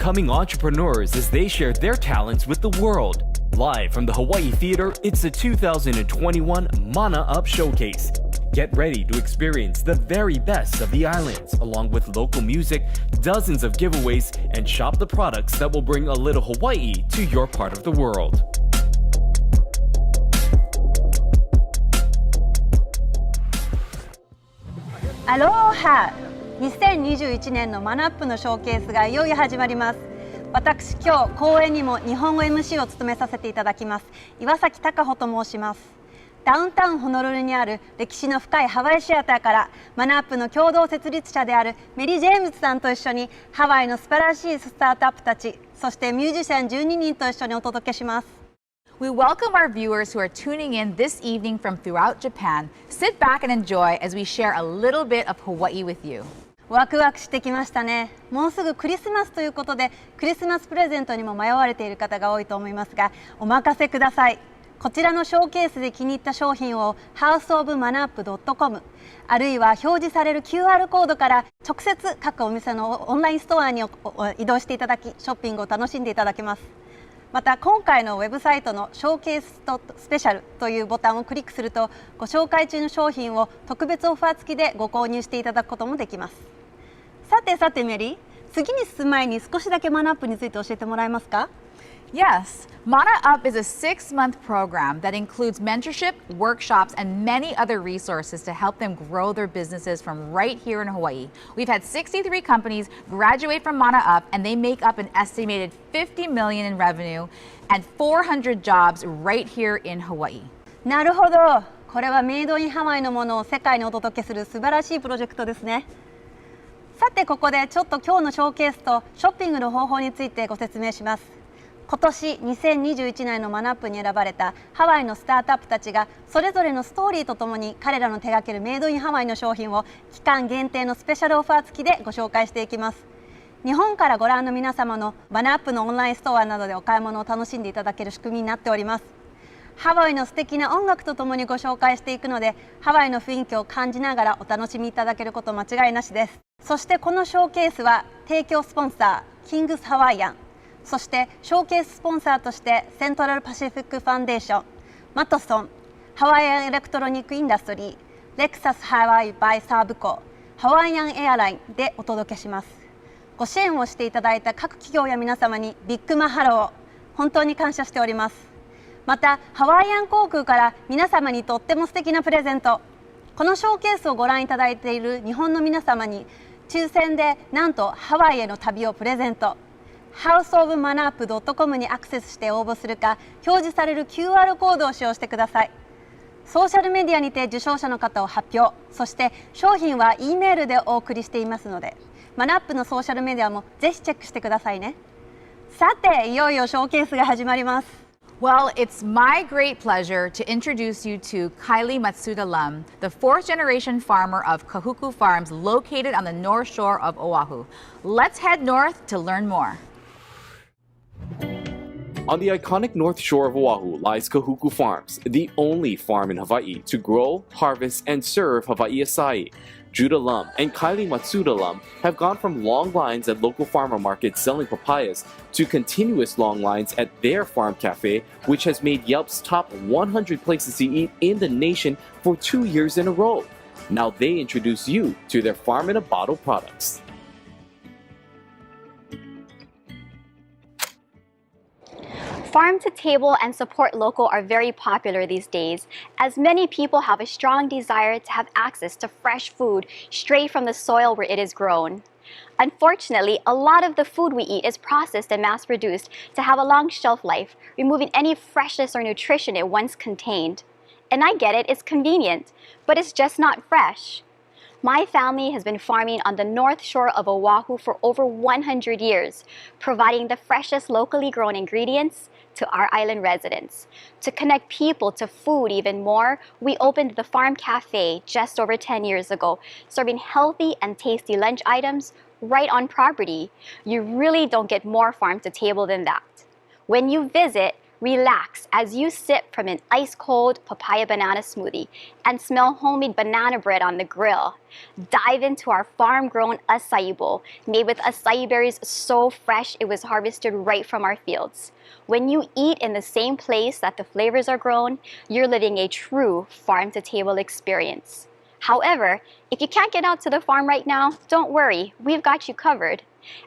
upcoming entrepreneurs as they share their talents with the world. Live from the Hawaii Theater, it's the 2021 Mana Up Showcase. Get ready to experience the very best of the islands, along with local music, dozens of giveaways, and shop the products that will bring a little Hawaii to your part of the world. Aloha! 2021年のマナアップのショーケースがいよいよ始まります。私今日講演にも日本語 MC を務めさせていただきます岩崎貴穂と申します。ダウンタウンホノルルにある歴史の深いハワイシアターからマナアップの共同設立者であるメリー・ジェームズさんと一緒にハワイの素晴らしいスタートアップたち、そしてミュージシャン12人と一緒にお届けします。We welcome our viewers who are tuning in this evening from throughout Japan. Sit back and enjoy as we share a little bit of Hawaii with you. ワクワクしてきましたね。もうすぐクリスマスということでクリスマスプレゼントにも迷われている方が多いと思いますが、お任せください。こちらのショーケースで気に入った商品を houseofmanapp.com あるいは表示される QR コードから直接各お店のオンラインストアに移動していただき、ショッピングを楽しんでいただけます。また今回のウェブサイトのショーケーススペシャルというボタンをクリックするとご紹介中の商品を特別オファー付きでご購入していただくこともできます。さてメリー、次に進む前に少しだけマナアップについて教えてもらえますか？ Yes, Mana Up is a 6-month program that includes mentorship, workshops, and many other resources to help them grow their businesses from right here in Hawaii. We've had 63 companies graduate from Mana Up, and they make up an estimated $50 million in revenue and 400 jobs right here in Hawaii. なるほど。これはメイドインハワイのものを世界にお届けする素晴らしいプロジェクトですね。さてここでちょっと今日のショーケースとショッピングの方法についてご説明します。今年2021年のマナアップに選ばれたハワイのスタートアップたちがそれぞれのストーリーとともに彼らの手掛けるメイドインハワイの商品を期間限定のスペシャルオファー付きでご紹介していきます。日本からご覧の皆様のマナアップのオンラインストアなどでお買い物を楽しんでいただける仕組みになっております。ハワイの素敵な音楽とともにご紹介していくのでハワイの雰囲気を感じながらお楽しみいただけること間違いなしです。そしてこのショーケースは提供スポンサーキングスハワイアン、そしてショーケーススポンサーとしてセントラルパシフィックファンデーション、マトソン、ハワイアンエレクトロニックインダストリー、レクサスハワイバイサーブコ、ハワイアンエアラインでお届けします。ご支援をしていただいた各企業や皆様にビッグマハロー、本当に感謝しております。またハワイアン航空から皆様にとっても素敵なプレゼント、このショーケースをご覧いただいている日本の皆様に抽選でなんとハワイへの旅をプレゼント。houseofmanapp.com にアクセスして応募するか表示される QR コードを使用してください。ソーシャルメディアにて受賞者の方を発表、そして商品は E メールでお送りしていますのでマナアップのソーシャルメディアもぜひチェックしてくださいね。さていよいよショーケースが始まります。Well, it's my great pleasure to introduce you to Kylie Matsuda Lum, the 4th-generation farmer of Kahuku Farms located on the north shore of Oahu. Let's head north to learn more. On the iconic north shore of Oahu lies Kahuku Farms, the only farm in Hawaii to grow, harvest, and serve Hawaii acai. Judah Lum and Kylie Matsuda Lum have gone from long lines at local farmer markets selling papayas to continuous long lines at their farm cafe, which has made Yelp's top 100 places to eat in the nation for 2 years in a row. Now they introduce you to their farm in a bottle products. Farm to table and support local are very popular these days, as many people have a strong desire to have access to fresh food straight from the soil where it is grown. Unfortunately, a lot of the food we eat is processed and mass-produced to have a long shelf life, removing any freshness or nutrition it once contained. And I get it, it's convenient, but it's just not fresh. My family has been farming on the north shore of Oahu for over 100 years, providing the freshest locally grown ingredients to our island residents. To connect people to food even more, we opened the Farm Cafe just over 10 years ago, serving healthy and tasty lunch items right on property. You really don't get more farm to table than that. When you visit, Relax as you sip from an ice-cold papaya banana smoothie and smell homemade banana bread on the grill. Dive into our farm-grown acai bowl, made with acai berries so fresh it was harvested right from our fields. When you eat in the same place that the flavors are grown, you're living a true farm-to-table experience. However, if you can't get out to the farm right now, don't worry, we've got you covered.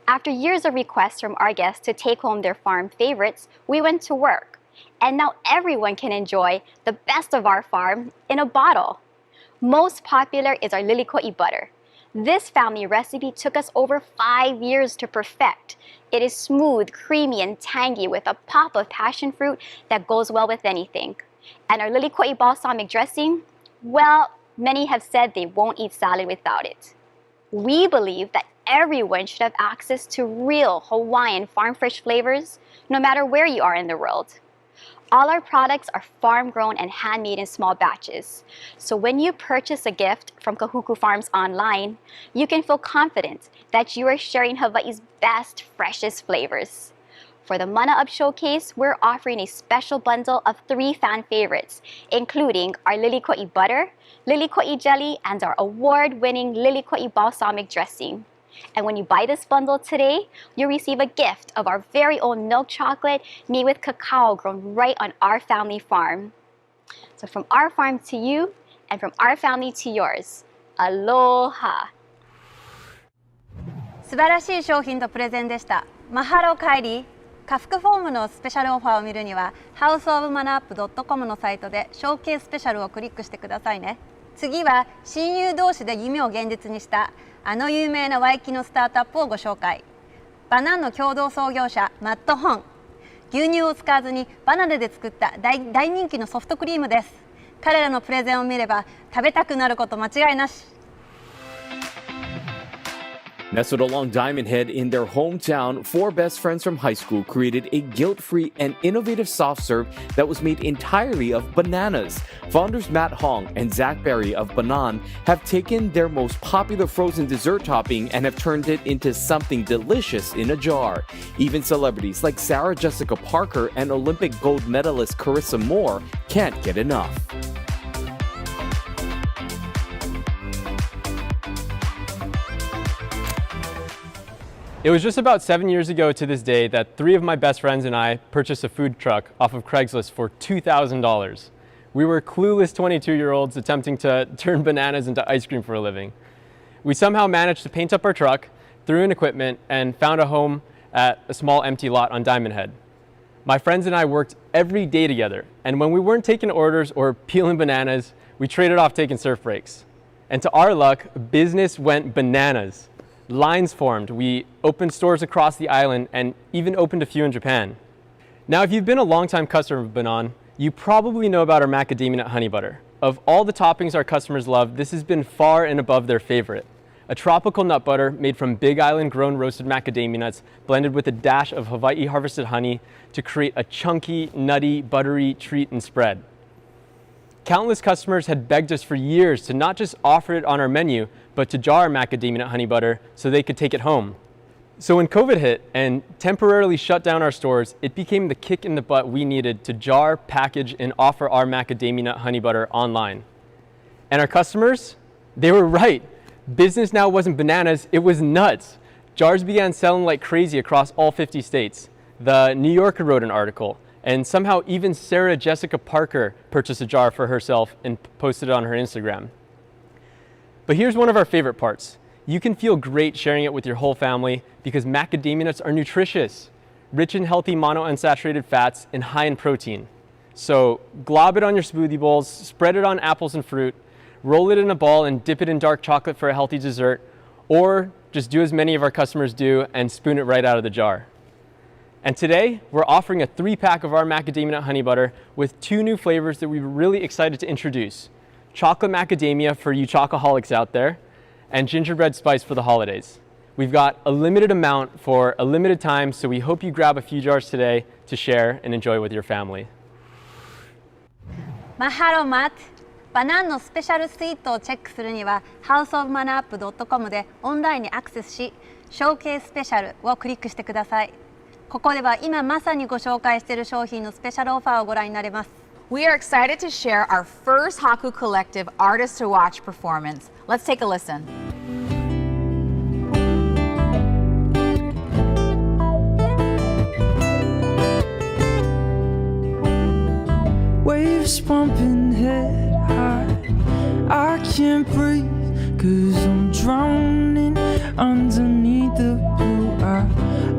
After years of requests from our guests to take home their farm favorites, we went to work. And now everyone can enjoy the best of our farm in a bottle. Most popular is our lilikoi butter. This family recipe took us over 5 years to perfect. It is smooth, creamy, and tangy with a pop of passion fruit that goes well with anything. And our lilikoi balsamic dressing, well, many have said they won't eat salad without it. We believe that everyone should have access to real Hawaiian farm-fresh flavors, no matter where you are in the world. All our products are farm-grown and handmade in small batches. So when you purchase a gift from Kahuku Farms online, you can feel confident that you are sharing Hawaii's best, freshest flavors. For the Mana Up Showcase, we're offering a special bundle of 3 fan favorites, including our lilikoi butter, lilikoi jelly, and our award-winning lilikoi balsamic dressing. And when you buy this bundle today, you'll receive a gift of our very own milk chocolate made with cacao grown right on our family farm. So from our farm to you, and from our family to yours, aloha! 素晴らしい商品とプレゼンでした。マハロカイリー。家福フォームのスペシャルオファーを見るには houseofmanaup.com のサイトでショーケーススペシャルをクリックしてくださいね。次は親友同士で夢を現実にしたあの有名なワイキのスタートアップをご紹介。バナンの共同創業者マット・ホン。牛乳を使わずにバナナで作った大人気のソフトクリームです。彼らのプレゼンを見れば食べたくなること間違いなし。Nestled along Diamond Head in their hometown, 4 best friends from high school created a guilt-free and innovative soft serve that was made entirely of bananas. Founders Matt Hong and Zach Berry of Banan have taken their most popular frozen dessert topping and have turned it into something delicious in a jar. Even celebrities like Sarah Jessica Parker and Olympic gold medalist Carissa Moore can't get enough. It was just about 7 years ago to this day that 3 of my best friends and I purchased a food truck off of Craigslist for $2,000. We were clueless 22-year-olds attempting to turn bananas into ice cream for a living. We somehow managed to paint up our truck, threw in equipment, and found a home at a small empty lot on Diamond Head. My friends and I worked every day together, and when we weren't taking orders or peeling bananas, we traded off taking surf breaks. And to our luck, business went bananas. Lines formed, we opened stores across the island and even opened a few in Japan. Now, if you've been a longtime customer of Banan, you probably know about our macadamia nut honey butter. Of all the toppings our customers love, this has been far and above their favorite. A tropical nut butter made from Big Island grown roasted macadamia nuts blended with a dash of Hawaii harvested honey to create a chunky, nutty, buttery treat and spread. Countless customers had begged us for years to not just offer it on our menu, but to jar macadamia nut honey butter so they could take it home. So when COVID hit and temporarily shut down our stores, it became the kick in the butt we needed to jar, package, and offer our macadamia nut honey butter online. And our customers, they were right. Business now wasn't bananas, it was nuts. Jars began selling like crazy across all 50 states. The New Yorker wrote an article, and somehow even Sarah Jessica Parker purchased a jar for herself and posted it on her Instagram. But here's one of our favorite parts. You can feel great sharing it with your whole family because macadamia nuts are nutritious, rich in healthy monounsaturated fats and high in protein. So glob it on your smoothie bowls, spread it on apples and fruit, roll it in a ball and dip it in dark chocolate for a healthy dessert, or just do as many of our customers do and spoon it right out of the jar. And today, we're offering a 3-pack of our macadamia nut honey butter with 2 new flavors that we're really excited to introduce. Chocolate macadamia for you chocoholics out there, and gingerbread spice for the holidays. We've got a limited amount for a limited time, so we hope you grab a few jars today to share and enjoy with your family. Mahalo, Matt. バナンのスペシャルスイートをチェックするには houseofmanaup.com でオンラインにアクセスし、ショーケーススペシャルをクリックしてください。ここでは今まさにご紹介している商品のスペシャルオファーをご覧になれます。We are excited to share our first Haku Collective Artist to Watch performance. Let's take a listen. Waves pumping head high, I can't breathe, 'cause I'm drowning underneath the blue eye.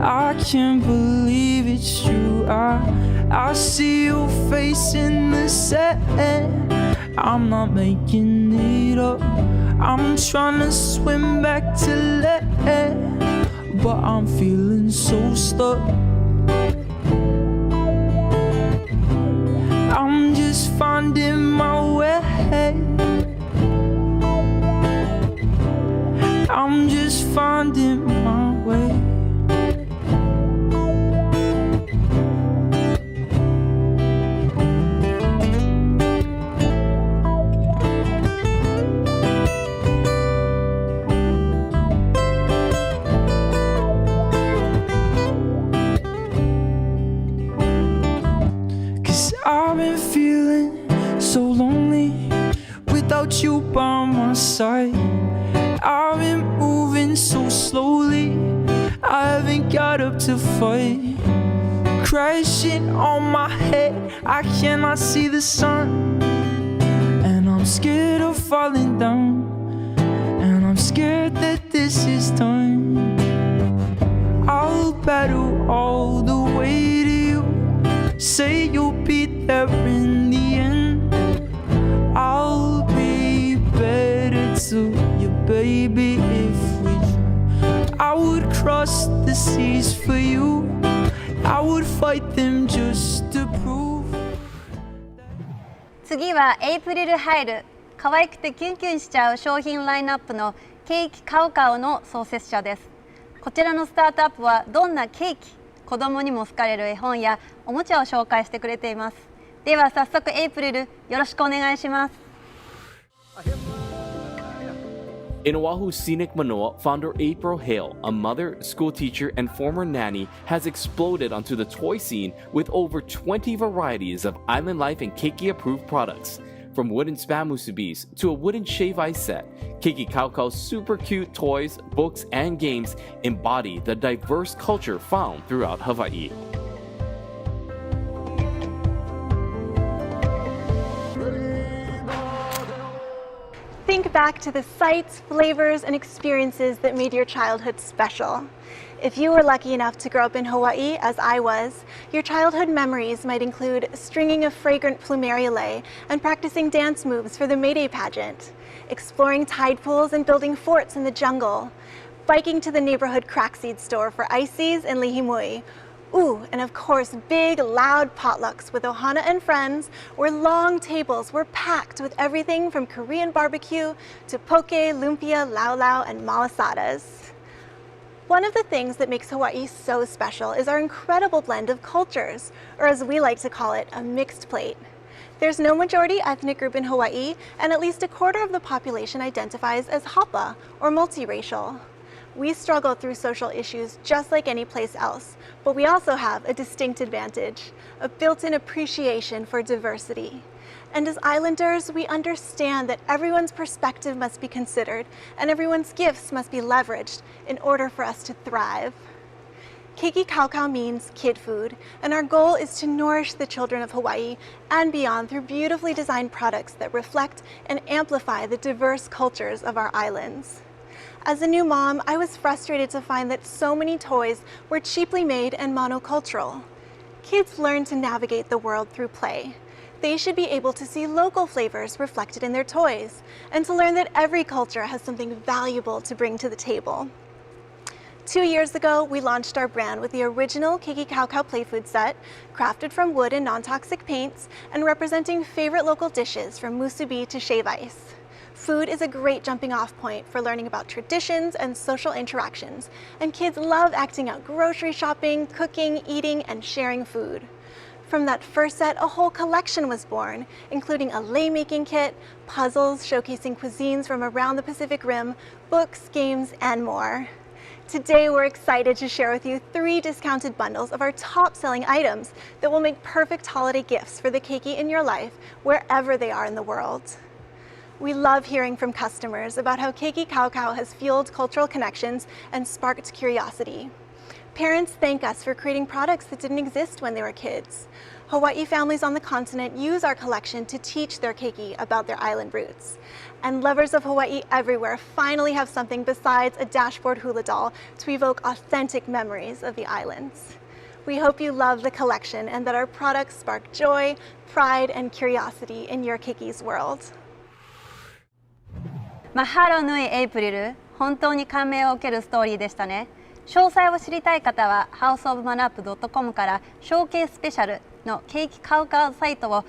I can't believe it's true. I see your face in the sand. I'm not making it up. I'm trying to swim back to land, but I'm feeling so stuck. I'm just finding my way. I'm just finding my way. I've been feeling so lonely without you by my side. I've been moving so slowly, I haven't got up to fight. Crashing on my head, I cannot see the sun. And I'm scared of falling down, and I'm scared that this is done. I'll battle all the way to you, say you'll be there in the end. I'll be better to you, baby, if we try. I would cross the seas for you, I would fight them just to prove. 次はエイプリルハイル、可愛くてキュンキュンしちゃう商品ラインナップのケーキカオカオの創設者です。こちらのスタートアップはどんなケーキ、子供にも好かれる絵本やおもちゃを紹介してくれています。では早速エイプリル、よろしくお願いします。In Oahu's scenic Manoa, founder April Hale, a mother, school teacher, and former nanny, has exploded onto the toy scene with over 20 varieties of island life and keiki-approved products. From wooden spam musubis to a wooden shave ice set, Keiki Kaukao's super cute toys, books, and games embody the diverse culture found throughout Hawaii. Think back to the sights, flavors, and experiences that made your childhood special. If you were lucky enough to grow up in Hawaii, as I was, your childhood memories might include stringing a fragrant plumeria lei and practicing dance moves for the May Day pageant, exploring tide pools and building forts in the jungle, biking to the neighborhood crackseed store for ices and lihimui. Ooh, and of course, big, loud potlucks with Ohana and friends, where long tables were packed with everything from Korean barbecue to poke, lumpia, lau lau, and malasadas. One of the things that makes Hawaii so special is our incredible blend of cultures, or as we like to call it, a mixed plate. There's no majority ethnic group in Hawaii, and at least a quarter of the population identifies as Hapa, or multiracial. We struggle through social issues just like any place else, but we also have a distinct advantage, a built-in appreciation for diversity. And as islanders, we understand that everyone's perspective must be considered and everyone's gifts must be leveraged in order for us to thrive. Keiki Kaukau means kid food, and our goal is to nourish the children of Hawaii and beyond through beautifully designed products that reflect and amplify the diverse cultures of our islands. As a new mom, I was frustrated to find that so many toys were cheaply made and monocultural. Kids learn to navigate the world through play. They should be able to see local flavors reflected in their toys and to learn that every culture has something valuable to bring to the table. 2 years ago, we launched our brand with the original Keiki Kaukau play food set, crafted from wood and non-toxic paints, and representing favorite local dishes from musubi to shave ice. Food is a great jumping off point for learning about traditions and social interactions, and kids love acting out grocery shopping, cooking, eating, and sharing food. From that first set, a whole collection was born, including a lei making kit, puzzles showcasing cuisines from around the Pacific Rim, books, games, and more. Today we're excited to share with you 3 discounted bundles of our top-selling items that will make perfect holiday gifts for the keiki in your life wherever they are in the world. We love hearing from customers about how Keiki Kao Kao has fueled cultural connections and sparked curiosity. Parents thank us for creating products that didn't exist when they were kids. Hawaii families on the continent use our collection to teach their keiki about their island roots. And lovers of Hawaii everywhere finally have something besides a dashboard hula doll to evoke authentic memories of the islands. We hope you love the collection and that our products spark joy, pride, and curiosity in your Keiki's world. マハロヌイエイプリル、本当に感銘を受けるストーリーでしたね。詳細を知りたい方は houseofmanapp.com からショーケーススペシャルのケーキカウカウサイトを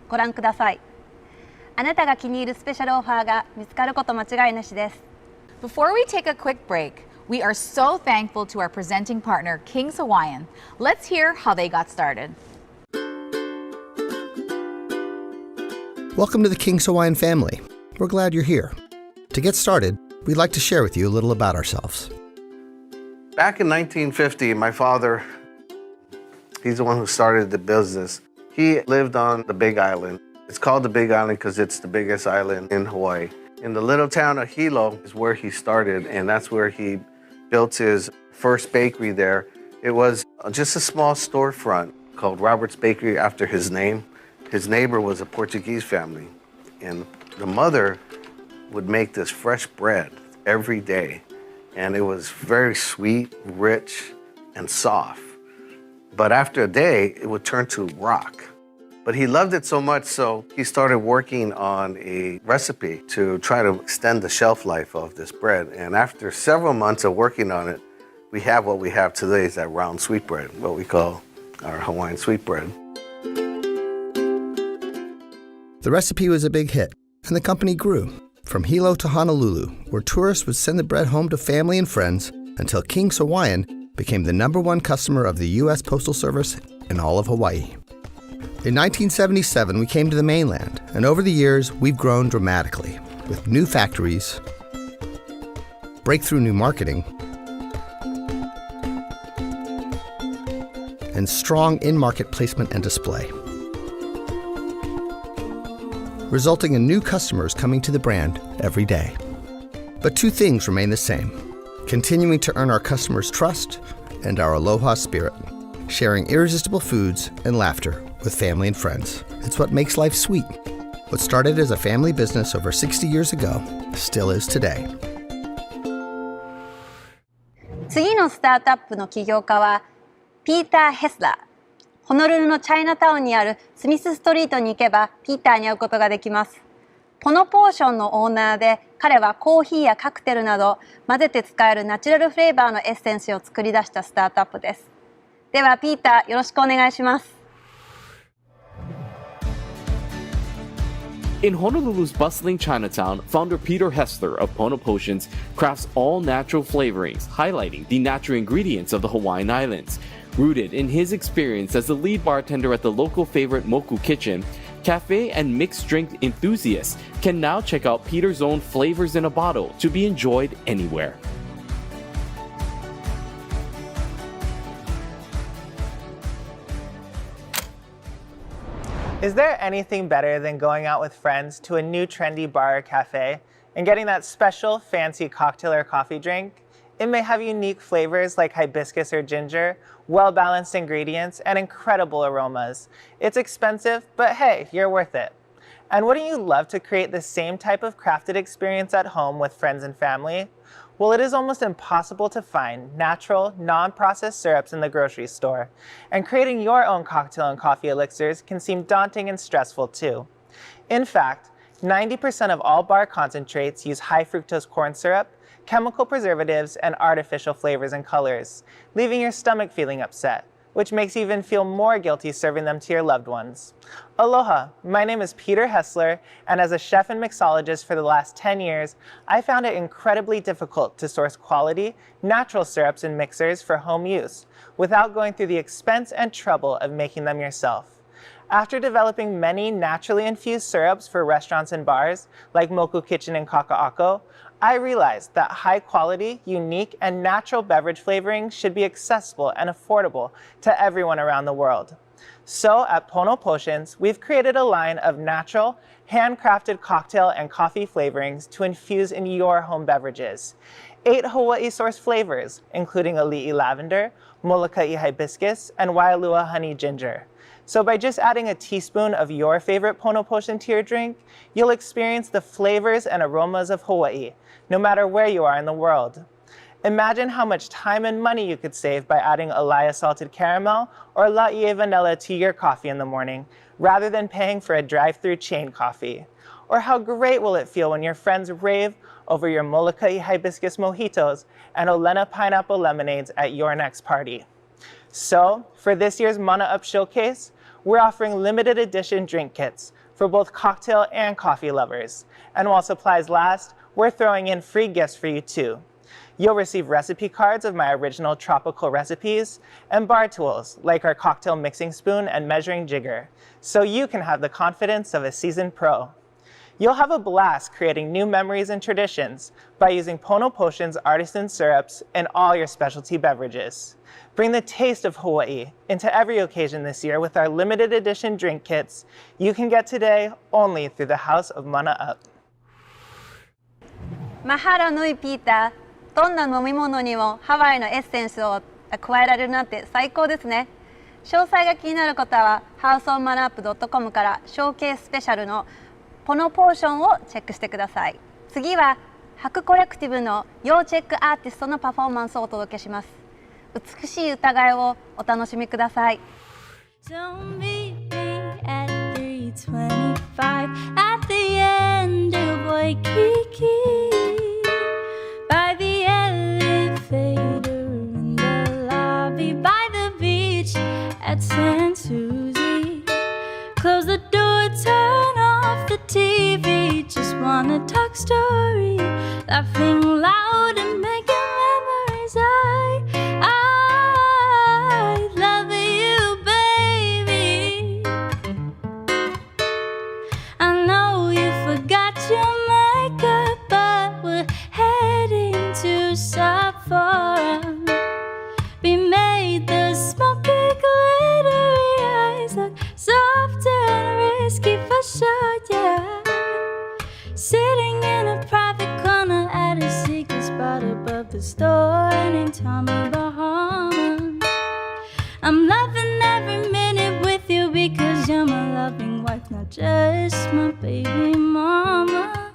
ご覧ください。あなたが気に入るスペシャルオファーが見つかること間違いなしです。Before we take a quick break, we are so thankful to our presenting partner, King's Hawaiian. Let's hear how they got started. Welcome to the King's Hawaiian family. We're glad you're here. To get started, we'd like to share with you a little about ourselves. Back in 1950, my father, he's the one who started the business. He lived on the Big Island. It's called the Big Island because it's the biggest island in Hawaii. In the little town of Hilo is where he started, and that's where he built his first bakery there. It was just a small storefront called Robert's Bakery after his name. His neighbor was a Portuguese family, and the mother would make this fresh bread every day. And it was very sweet, rich, and soft. But after a day, it would turn to rock. But he loved it so much, so he started working on a recipe to try to extend the shelf life of this bread. And after several months of working on it, we have what we have today, is that round sweetbread, what we call our Hawaiian sweetbread. The recipe was a big hit, and the company grew. From Hilo to Honolulu, where tourists would send the bread home to family and friends until King's Hawaiian became the #1 customer of the U.S. Postal Service in all of Hawaii. In 1977, we came to the mainland, and over the years, we've grown dramatically with new factories, breakthrough new marketing, and strong in-market placement and display, resulting in new customers coming to the brand every day. But 2 things remain the same: continuing to earn our customers' trust and our aloha spirit, sharing irresistible foods and laughter with family and friends. It's what makes life sweet. What started as a family business over 60 years ago still is today. 次のスタートアップの起業家はピーター・ヘスラー。ホノルルのチャイナタウンにあるスミスストリートに行けばピーターに会うことができます。ポノポーションのオーナーで、彼はコーヒーやカクテルなど混ぜて使えるナチュラルフレーバーのエッセンスを作り出したスタートアップです。ではピーター、よろしくお願いします。In Honolulu's bustling Chinatown, founder Peter Hessler of Pono Potions crafts all-natural flavorings, highlighting the natural ingredients of the Hawaiian Islands. Rooted in his experience as the lead bartender at the local favorite Moku Kitchen, cafe and mixed drink enthusiasts can now check out Peter's own flavors in a bottle to be enjoyed anywhere. Is there anything better than going out with friends to a new trendy bar or cafe and getting that special fancy cocktail or coffee drink? It may have unique flavors like hibiscus or ginger, well-balanced ingredients, and incredible aromas. It's expensive, but hey, you're worth it. And wouldn't you love to create the same type of crafted experience at home with friends and family? Well, it is almost impossible to find natural, non-processed syrups in the grocery store. And creating your own cocktail and coffee elixirs can seem daunting and stressful too. In fact, 90% of all bar concentrates use high fructose corn syrup, chemical preservatives, and artificial flavors and colors, leaving your stomach feeling upset, which makes you even feel more guilty serving them to your loved ones. Aloha, my name is Peter Hessler, and as a chef and mixologist for the last 10 years, I found it incredibly difficult to source quality, natural syrups and mixers for home use, without going through the expense and trouble of making them yourself. After developing many naturally infused syrups for restaurants and bars, like Moku Kitchen and Kaka'ako, I realized that high quality, unique, and natural beverage flavoring should be accessible and affordable to everyone around the world. So at Pono Potions, we've created a line of natural, handcrafted cocktail and coffee flavorings to infuse in your home beverages. 8 Hawaii-sourced flavors, including Ali'i lavender, Molokai hibiscus, and Waialua honey ginger. So by just adding a teaspoon of your favorite Pono Potion to your drink, you'll experience the flavors and aromas of Hawaii, no matter where you are in the world. Imagine how much time and money you could save by adding Alaya salted caramel or Laie vanilla to your coffee in the morning, rather than paying for a drive-through chain coffee. Or how great will it feel when your friends rave over your Molokai hibiscus mojitos and Olena pineapple lemonades at your next party. So, for this year's Mana Up Showcase, we're offering limited edition drink kits for both cocktail and coffee lovers. And while supplies last, we're throwing in free gifts for you too. You'll receive recipe cards of my original tropical recipes and bar tools like our cocktail mixing spoon and measuring jigger, so you can have the confidence of a seasoned pro. You'll have a blast creating new memories and traditions by using Pono Potion's artisan syrups in all your specialty beverages. Bring the taste of Hawaii into every occasion this year with our limited edition drink kits you can get today only through the House of Mana Up. Mahalo nui, Peter. どんな飲み物にもハワイのエッセンスを加えられるなんて最高ですね。詳細が気になる方は houseonmanap.com からショーケーススペシャルのポノポーションをチェックしてください。次は白コレクティブの要チェックアーティストのパフォーマンスをお届けします。美しい歌声をお楽しみください。Don't meet me at 325 at the end of Waikiki. By the elevator in the lobby, by the beach at San Susie. Close the door, turn off the TV. Just wanna talk story, laughing loud and making memories. I love you, baby. I know you forgot your makeup, but we're heading to Sapporo. We made the smoky, glittery eyes look soft and risky for sure, yeah. Sitting in a private corner at a secret spot above the store named Tommy Bahama. I'm loving every minute with you because you're my loving wife, not just my baby mama.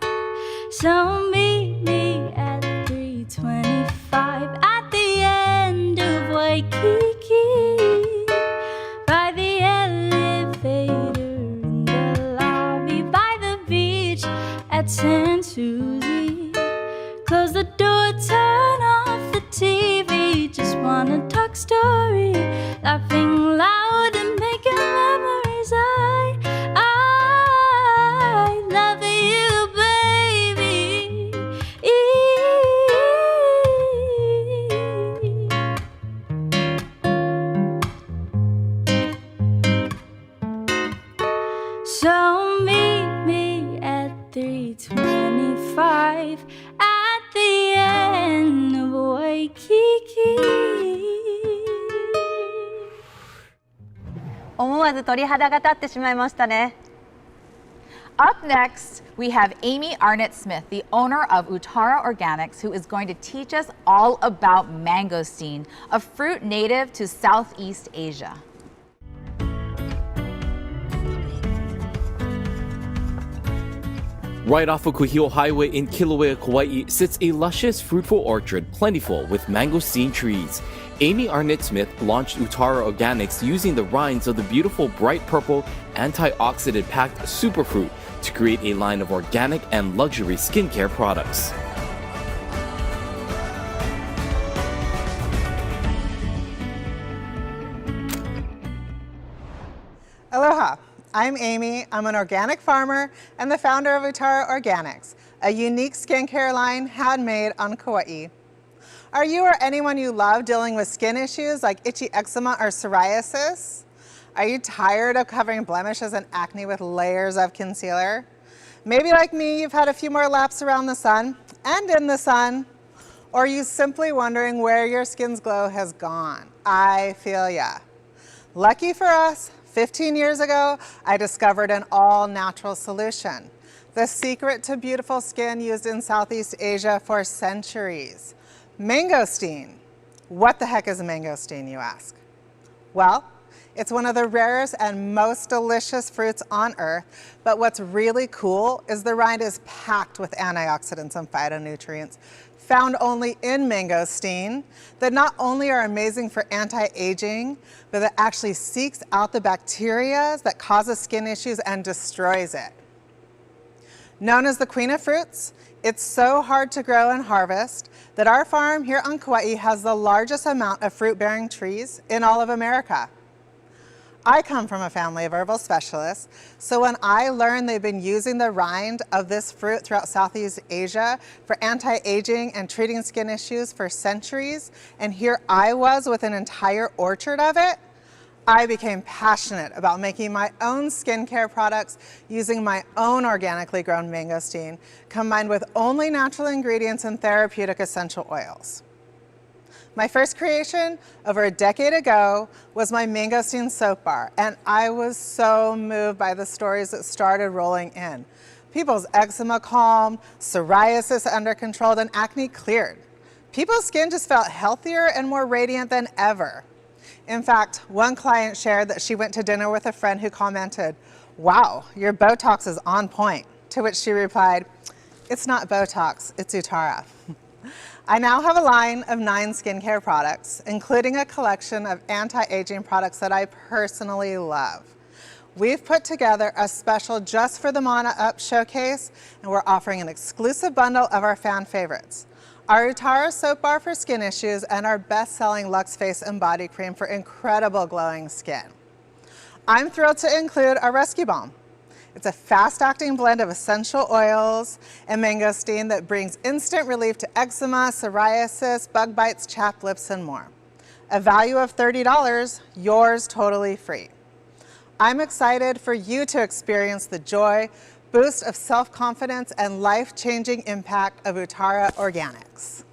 So meet me at 325 at the end of Waikiki. By the elevator in the lobby, by the beach at San Susie. Close the door, turn off the TV. Just wanna talk story, laughing loud and making memories. I love you, baby. So meet me at 325 at the end of Waikiki. 思わず鳥肌が立ってしまいましたね。Up next, we have Amy Arnott-Smith, the owner of Utara Organics, who is going to teach us all about mangosteen, a fruit native to Southeast Asia. Right off of Kuhio Highway in Kilauea, Kauai, sits a luscious, fruitful orchard plentiful with mangosteen trees. Amy Arnott-Smith launched Utara Organics using the rinds of the beautiful bright purple, antioxidant-packed superfruit to create a line of organic and luxury skincare products. Aloha, I'm Amy. I'm an organic farmer and the founder of Utara Organics, a unique skincare line handmade on Kauai. Are you or anyone you love dealing with skin issues like itchy eczema or psoriasis? Are you tired of covering blemishes and acne with layers of concealer? Maybe like me, you've had a few more laps around the sun and in the sun? Or are you simply wondering where your skin's glow has gone? I feel ya. Lucky for us, 15 years ago, I discovered an all-natural solution. The secret to beautiful skin used in Southeast Asia for centuries. Mangosteen. What the heck is a mangosteen, you ask? Well, it's one of the rarest and most delicious fruits on earth, but what's really cool is the rind is packed with antioxidants and phytonutrients found only in mangosteen that not only are amazing for anti-aging, but that actually seeks out the bacteria that causes skin issues and destroys it. Known as the queen of fruits, it's so hard to grow and harvest that our farm here on Kauai has the largest amount of fruit-bearing trees in all of America. I come from a family of herbal specialists, so when I learned they've been using the rind of this fruit throughout Southeast Asia for anti-aging and treating skin issues for centuries, and here I was with an entire orchard of it, I became passionate about making my own skincare products using my own organically grown mangosteen, combined with only natural ingredients and therapeutic essential oils. My first creation over a decade ago was my mangosteen soap bar, and I was so moved by the stories that started rolling in. People's eczema calmed, psoriasis under control, and acne cleared. People's skin just felt healthier and more radiant than ever. In fact, one client shared that she went to dinner with a friend who commented, "Wow, your Botox is on point." To which she replied, "It's not Botox, it's Utara." I now have a line of 9 skincare products, including a collection of anti-aging products that I personally love. We've put together a special just for the Mana Up showcase, and we're offering an exclusive bundle of our fan favorites. Our Utara soap bar for skin issues and our best-selling Lux Face and Body Cream for incredible glowing skin. I'm thrilled to include our Rescue Balm. It's a fast-acting blend of essential oils and mangosteen that brings instant relief to eczema, psoriasis, bug bites, chapped lips, and more. A value of $30, yours totally free. I'm excited for you to experience the joy, boost of self-confidence, and life-changing impact of Utara Organics.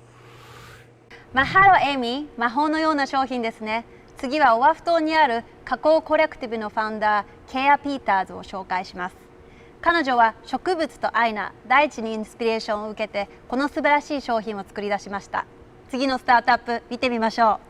マハロエイミー、魔法のような商品ですね。次はオアフ島にある加工コレクティブのファウンダーケア・ピーターズを紹介します。彼女は植物と愛な大地にインスピレーションを受けてこの素晴らしい商品を作り出しました。次のスタートアップ見てみましょう。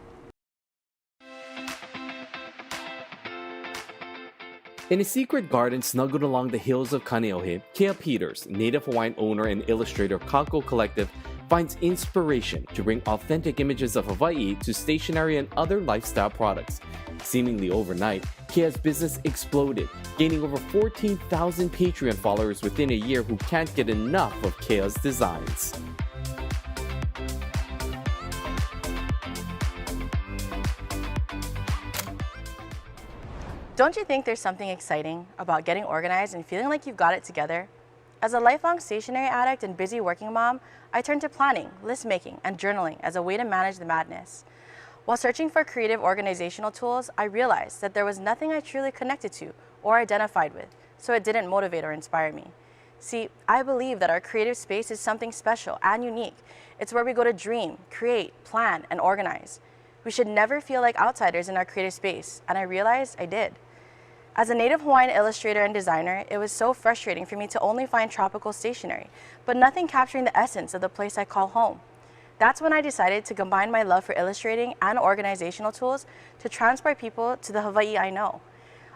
In a secret garden snuggled along the hills of Kaneohe, Kea Peters, native Hawaiian owner and illustrator of Kako Collective, finds inspiration to bring authentic images of Hawaii to stationery and other lifestyle products. Seemingly overnight, Kea's business exploded, gaining over 14,000 Patreon followers within a year who can't get enough of Kea's designs. Don't you think there's something exciting about getting organized and feeling like you've got it together? As a lifelong stationery addict and busy working mom, I turned to planning, list making, and journaling as a way to manage the madness. While searching for creative organizational tools, I realized that there was nothing I truly connected to or identified with, so it didn't motivate or inspire me. See, I believe that our creative space is something special and unique. It's where we go to dream, create, plan, and organize. We should never feel like outsiders in our creative space, and I realized I did. As a native Hawaiian illustrator and designer, it was so frustrating for me to only find tropical stationery, but nothing capturing the essence of the place I call home. That's when I decided to combine my love for illustrating and organizational tools to transport people to the Hawaii I know.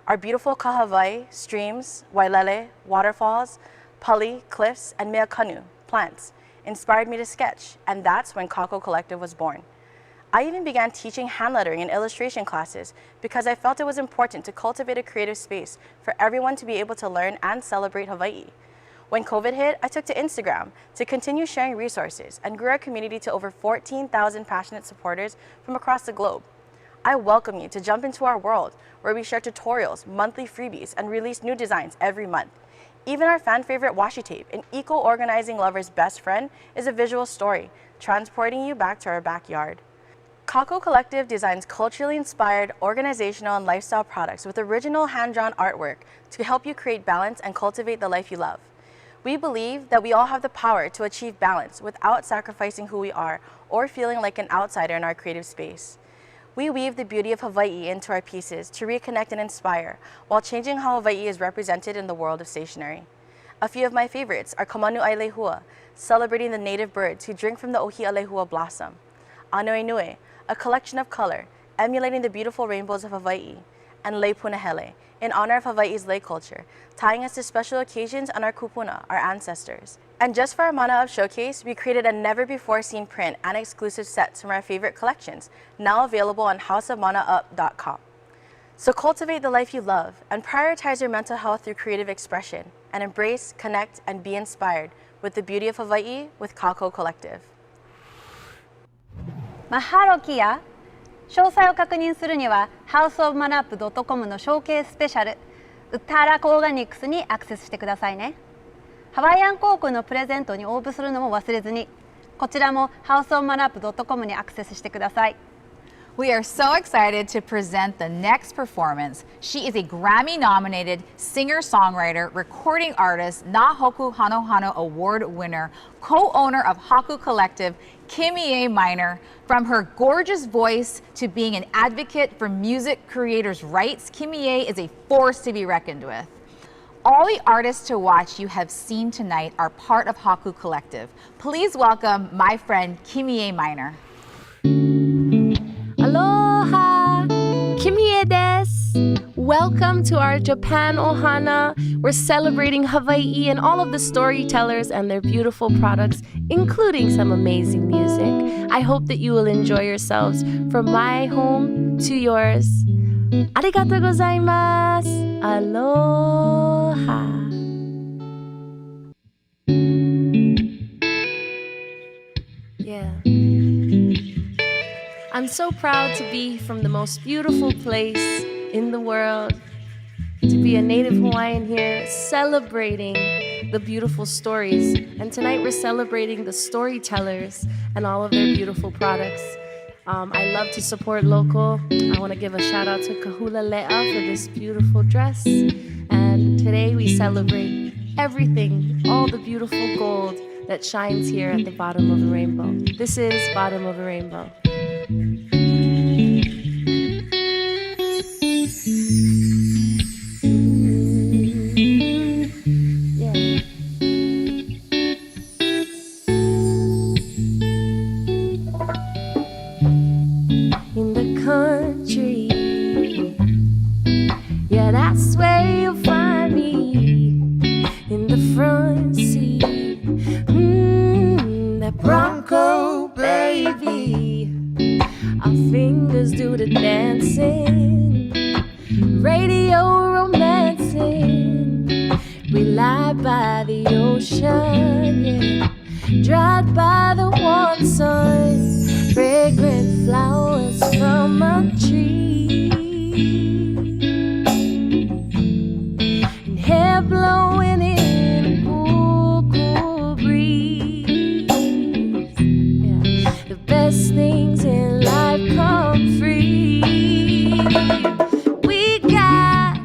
Our beautiful kahawai, streams, wailele, waterfalls, pali, cliffs, and meakanu, plants, inspired me to sketch, and that's when Kako Collective was born. I even began teaching hand lettering and illustration classes because I felt it was important to cultivate a creative space for everyone to be able to learn and celebrate Hawaii. When COVID hit, I took to Instagram to continue sharing resources and grew our community to over 14,000 passionate supporters from across the globe. I welcome you to jump into our world where we share tutorials, monthly freebies, and release new designs every month. Even our fan favorite washi tape, an eco-organizing lover's best friend, is a visual story, transporting you back to our backyard. Kako Collective designs culturally inspired, organizational, and lifestyle products with original hand-drawn artwork to help you create balance and cultivate the life you love. We believe that we all have the power to achieve balance without sacrificing who we are or feeling like an outsider in our creative space. We weave the beauty of Hawaii into our pieces to reconnect and inspire while changing how Hawaii is represented in the world of stationery. A few of my favorites are Kamanu'ai Lehua, celebrating the native birds who drink from the Ohia Lehua blossom; Anoe Nui, a collection of color, emulating the beautiful rainbows of Hawaii; and Lei Punahele, in honor of Hawaii's lei culture, tying us to special occasions and our kupuna, our ancestors. And just for our Mana Up showcase, we created a never-before-seen print and exclusive sets from our favorite collections, now available on houseofmanaup.com. So cultivate the life you love and prioritize your mental health through creative expression, and embrace, connect, and be inspired with the beauty of Hawaii with Kako Collective. Mahalo Kia。詳細を確認するには houseofmanaup.com のショーケーススペシャルウッターラコオーガニックスにアクセスしてくださいね。ハワイアン航空のプレゼントに応募するのも忘れずに、こちらも houseofmanaup.com にアクセスしてください。We are so excited to present the next performance. She is a Grammy-nominated singer-songwriter, recording artist, Nahoku Hanohano Award winner, co-owner of Haku Collective, Kimie Minor. From her gorgeous voice to being an advocate for music creators' rights, Kimie is a force to be reckoned with. All the artists to watch you have seen tonight are part of Haku Collective. Please welcome my friend Kimie Minor. Aloha! Kimie desu! Welcome to our Japan Ohana. We're celebrating Hawaii and all of the storytellers and their beautiful products, including some amazing music. I hope that you will enjoy yourselves from my home to yours. Arigatou gozaimasu! Aloha! Yeah. I'm so proud to be from the most beautiful place in the world, to be a native Hawaiian here celebrating the beautiful stories. And tonight we're celebrating the storytellers and all of their beautiful products. I love to support local. I want to give a shout out to Kahula Le'a for this beautiful dress. And today we celebrate everything, all the beautiful gold that shines here at the bottom of a rainbow. This is Bottom of a Rainbow. That's where you'll find me, in the front seat. That Bronco, baby. Our fingers do the dancing, radio romancing. We lie by the ocean, yeah. Dried by the warm sun, fragrant flowers from a tree. Hair blowing in a cool, cool breeze. Yeah. The best things in life come free. We got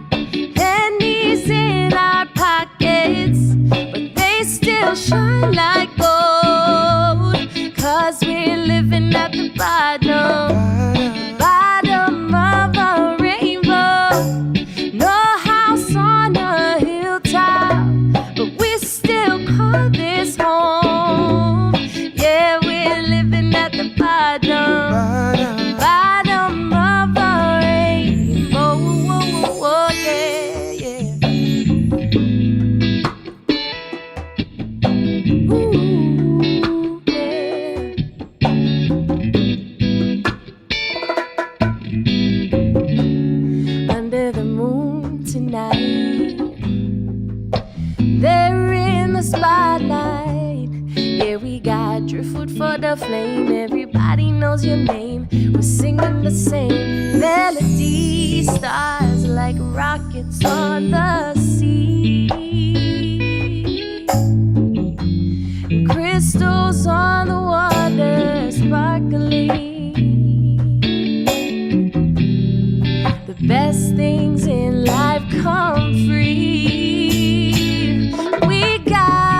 pennies in our pockets, but they still shine like gold, 'cause we're living at the bottom of a rainbow. No house on a hilltop, but we still call this home. Yeah, we're living at the bottom of a rainbow. Yeah, yeah. Ooh, yeah. Under the moon tonight, they're in the spotlight. Yeah, we got driftwood for the flame. Everybody knows your name. We're singing the same melody. Stars like rockets on the sea, and crystals on the water sparkling. The best things in life come free. We got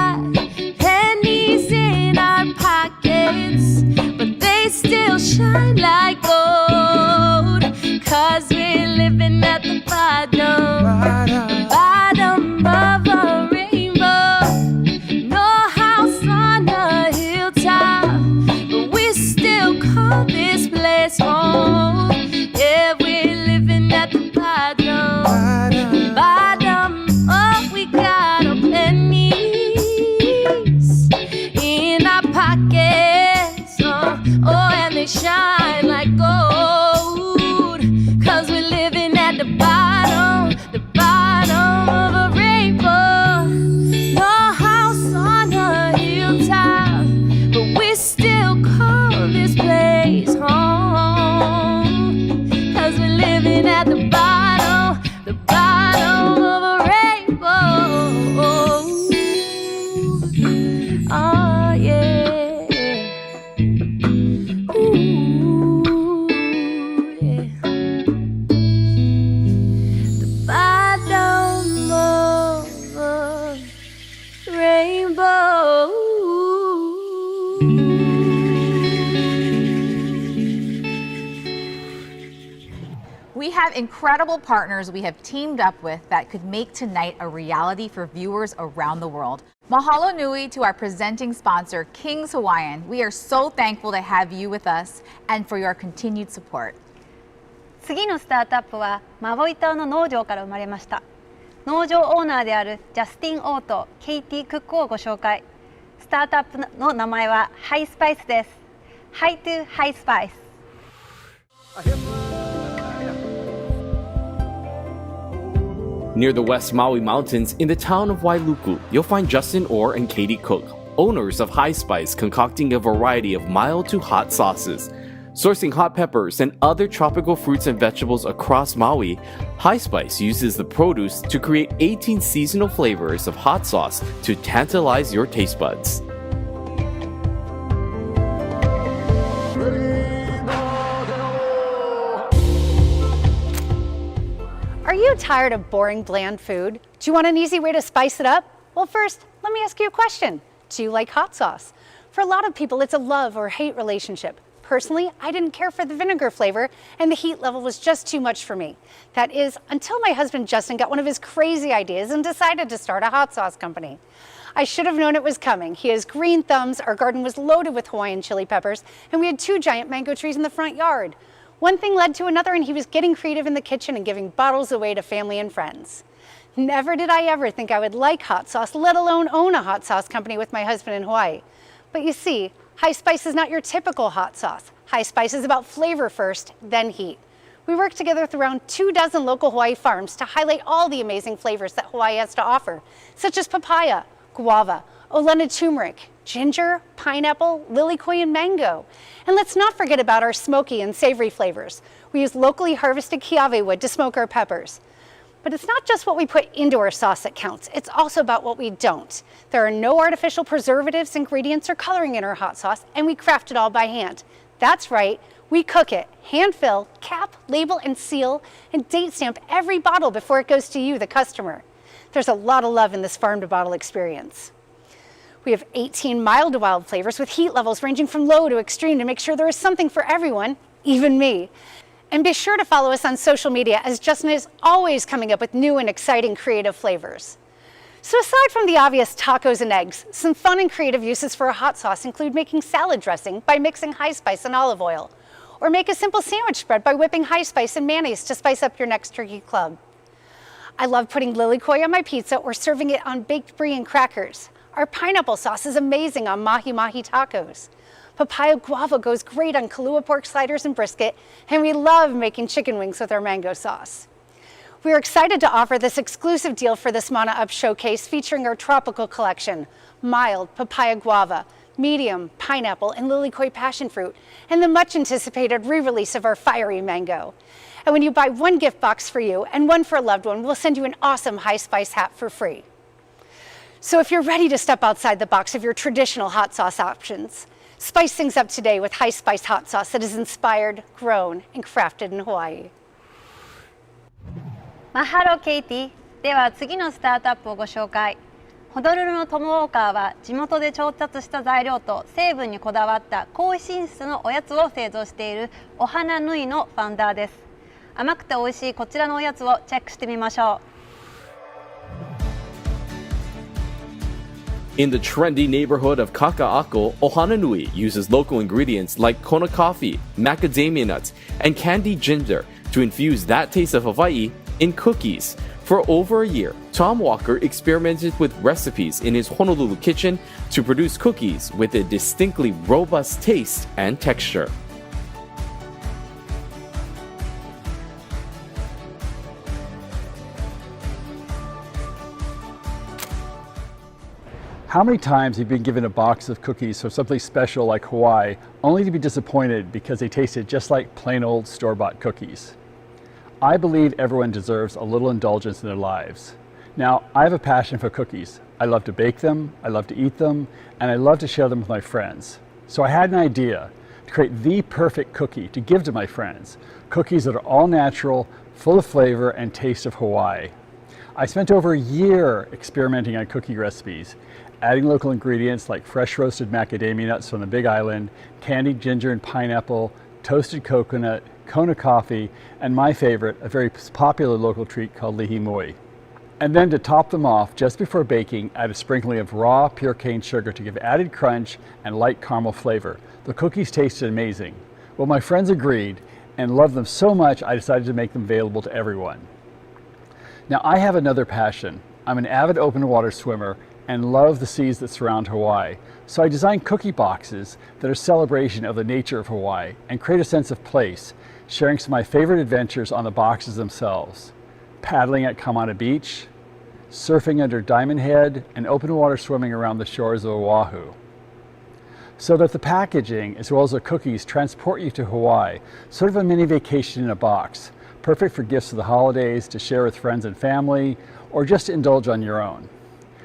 at the bottom of a rainbow. No house on a hilltop, but we still call this place home. 'Cause we're living at the bottom of a rainbow. Oh yeah. Ooh, yeah. The bottom of a rainbow. We have incredible partners we have teamed up with that could make tonight a reality for viewers around the world. Mahalo nui to our presenting sponsor, King's Hawaiian. We are so thankful to have you with us and for your continued support. 次のスタートアップはマボイ島の農場から生まれました。農場オーナーであるジャスティン・オーとケイティ・クックをご紹介。スタートアップの名前はハイスパイスです。ハイトゥハイスパイス。Near the West Maui Mountains, in the town of Wailuku, you'll find Justin Orr and Katie Cook, owners of High Spice, concocting a variety of mild to hot sauces. Sourcing hot peppers and other tropical fruits and vegetables across Maui, High Spice uses the produce to create 18 seasonal flavors of hot sauce to tantalize your taste buds. Are you tired of boring, bland food? Do you want an easy way to spice it up? Well, first, let me ask you a question. Do you like hot sauce? For a lot of people, it's a love or hate relationship. Personally, I didn't care for the vinegar flavor, and the heat level was just too much for me. That is, until my husband Justin got one of his crazy ideas and decided to start a hot sauce company. I should have known it was coming. He has green thumbs, our garden was loaded with Hawaiian chili peppers, and we had 2 giant mango trees in the front yard. One thing led to another, and he was getting creative in the kitchen and giving bottles away to family and friends. Never did I ever think I would like hot sauce, let alone own a hot sauce company with my husband in Hawaii. But you see, High Spice is not your typical hot sauce. High Spice is about flavor first, then heat. We work together with around 24 local Hawaii farms to highlight all the amazing flavors that Hawaii has to offer, such as papaya, guava, Olena turmeric, ginger, pineapple, lilikoi, and mango. And let's not forget about our smoky and savory flavors. We use locally harvested kiawe wood to smoke our peppers. But it's not just what we put into our sauce that counts, it's also about what we don't. There are no artificial preservatives, ingredients, or coloring in our hot sauce, and we craft it all by hand. That's right, we cook it, hand fill, cap, label, and seal, and date stamp every bottle before it goes to you, the customer. There's a lot of love in this farm to bottle experience. We have 18 mild to wild flavors with heat levels ranging from low to extreme to make sure there is something for everyone, even me. And be sure to follow us on social media, as Justin is always coming up with new and exciting creative flavors. So aside from the obvious tacos and eggs, some fun and creative uses for a hot sauce include making salad dressing by mixing High Spice and olive oil, or make a simple sandwich spread by whipping High Spice and mayonnaise to spice up your next turkey club. I love putting lilikoi on my pizza or serving it on baked brie and crackers. Our pineapple sauce is amazing on mahi-mahi tacos. Papaya guava goes great on Kahlua pork sliders and brisket, and we love making chicken wings with our mango sauce. We are excited to offer this exclusive deal for this Mana Up showcase featuring our tropical collection, mild papaya guava, medium pineapple and lilikoi passion fruit, and the much anticipated re-release of our fiery mango. And when you buy one gift box for you and one for a loved one, we'll send you an awesome High Spice hat for free. So if you're ready to step outside the box of your traditional hot sauce options, spice things up today with High Spice hot sauce that is inspired, grown, and crafted in Hawaii. マハロケイティ。では次のスタートアップをご紹介。ホノルルのトムウォーカーは地元で調達した材料と成分にこだわった高品質のおやつを製造しているお花ぬいのファウンダーです。甘くて美味しいこちらのおやつをチェックしてみましょう。In the trendy neighborhood of Kaka'ako, Ohananui uses local ingredients like Kona coffee, macadamia nuts, and candied ginger to infuse that taste of Hawaii in cookies. For over a year, Tom Walker experimented with recipes in his Honolulu kitchen to produce cookies with a distinctly robust taste and texture. How many times have you been given a box of cookies from something special like Hawaii, only to be disappointed because they tasted just like plain old store-bought cookies? I believe everyone deserves a little indulgence in their lives. Now, I have a passion for cookies. I love to bake them, I love to eat them, and I love to share them with my friends. So I had an idea to create the perfect cookie to give to my friends. Cookies that are all natural, full of flavor and taste of Hawaii. I spent over a year experimenting on cookie recipes, adding local ingredients like fresh roasted macadamia nuts from the Big Island, candied ginger and pineapple, toasted coconut, Kona coffee, and my favorite, a very popular local treat called lihimui. And then to top them off, just before baking, add a sprinkling of raw, pure cane sugar to give added crunch and light caramel flavor. The cookies tasted amazing. Well, my friends agreed and loved them so much, I decided to make them available to everyone. Now, I have another passion. I'm an avid open water swimmer and love the seas that surround Hawaii. So I designed cookie boxes that are a celebration of the nature of Hawaii and create a sense of place, sharing some of my favorite adventures on the boxes themselves. Paddling at Kamana Beach, surfing under Diamond Head, and open water swimming around the shores of Oahu. So that the packaging, as well as the cookies, transport you to Hawaii, sort of a mini vacation in a box, perfect for gifts of the holidays, to share with friends and family, or just to indulge on your own.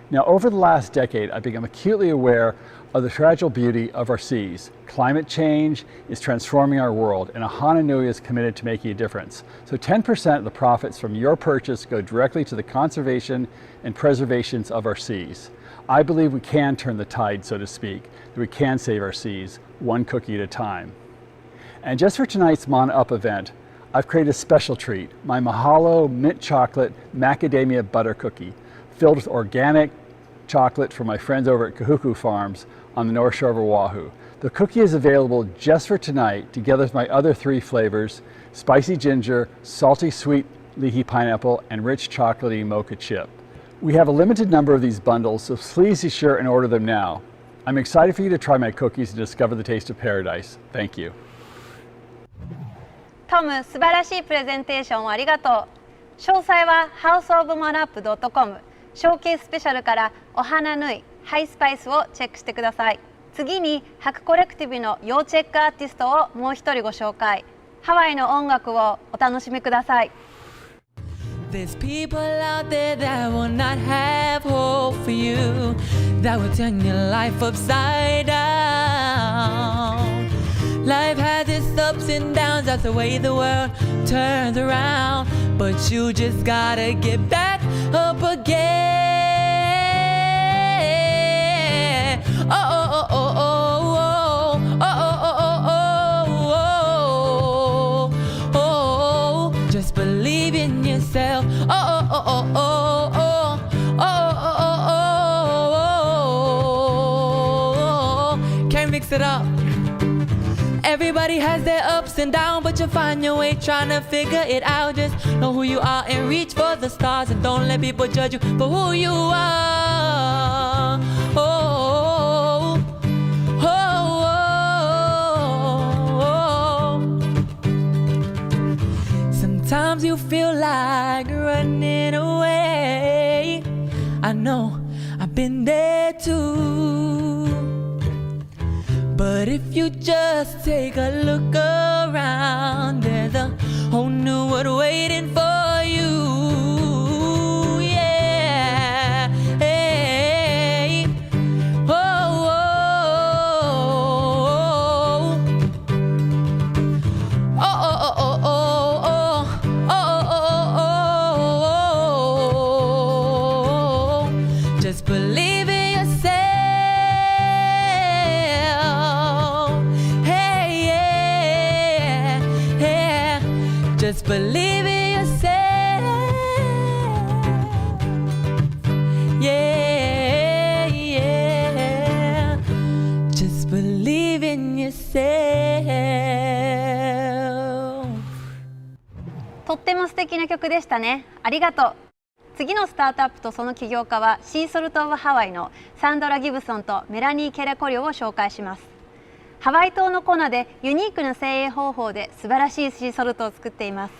Now, over the last decade, I've become acutely aware of the fragile beauty of our seas. Climate change is transforming our world, and Honolulu is committed to making a difference. So 10% of the profits from your purchase go directly to the conservation and preservation of our seas. I believe we can turn the tide, so to speak, that we can save our seas, one cookie at a time. And just for tonight's Mauna Up event, I've created a special treat, my Mahalo Mint Chocolate Macadamia Butter Cookie, filled with organic chocolate from my friends over at Kahuku Farms on the North Shore of Oahu. The cookie is available just for tonight, together with my other 3 flavors, spicy ginger, salty sweet leahy pineapple, and rich chocolatey mocha chip. We have a limited number of these bundles, so please be sure and order them now. I'm excited for you to try my cookies and discover the taste of paradise. Thank you. トム、素晴らしいプレゼンテーションをありがとう。詳細は houseofmanap.com ショーケーススペシャルからお花縫い、ハイスパイスをチェックしてください。次にハクコレクティブの要チェックアーティストをもう一人ご紹介。ハワイの音楽をお楽しみください。There's people out there that will not have hope for you, that will turn your life upside down. Life has its ups and downs, that's the way the world turns around. But you just gotta get back up again. Oh, oh, oh, oh, oh, oh, oh, oh, oh, oh, oh. Just believe in yourself. Oh, oh, oh, oh, oh, oh, oh, oh, oh, oh. Can't mix it up. Everybody has their ups and downs, but you'll find your way trying to figure it out. Just know who you are and reach for the stars, and don't let people judge you for who you are. Oh, oh, oh, oh. Sometimes you feel like running away. I know, I've been there too. But if you just take a look around, there's a whole new world waiting for you. Yeah. Hey. Oh, oh, oh, oh, oh, oh, oh, oh, oh, oh. Just believe in yourself. Just believe in yourself. Yeah, yeah. Just believe in yourself. とっても素敵な曲でしたね。ありがとう。次のスタートアップとその起業家はシーソルト・オブ・ハワイのサンドラ・ギブソンとメラニー・ケラコリオを紹介します。ハワイ島のコナでユニークな製塩方法で素晴らしいシーソルトを作っています。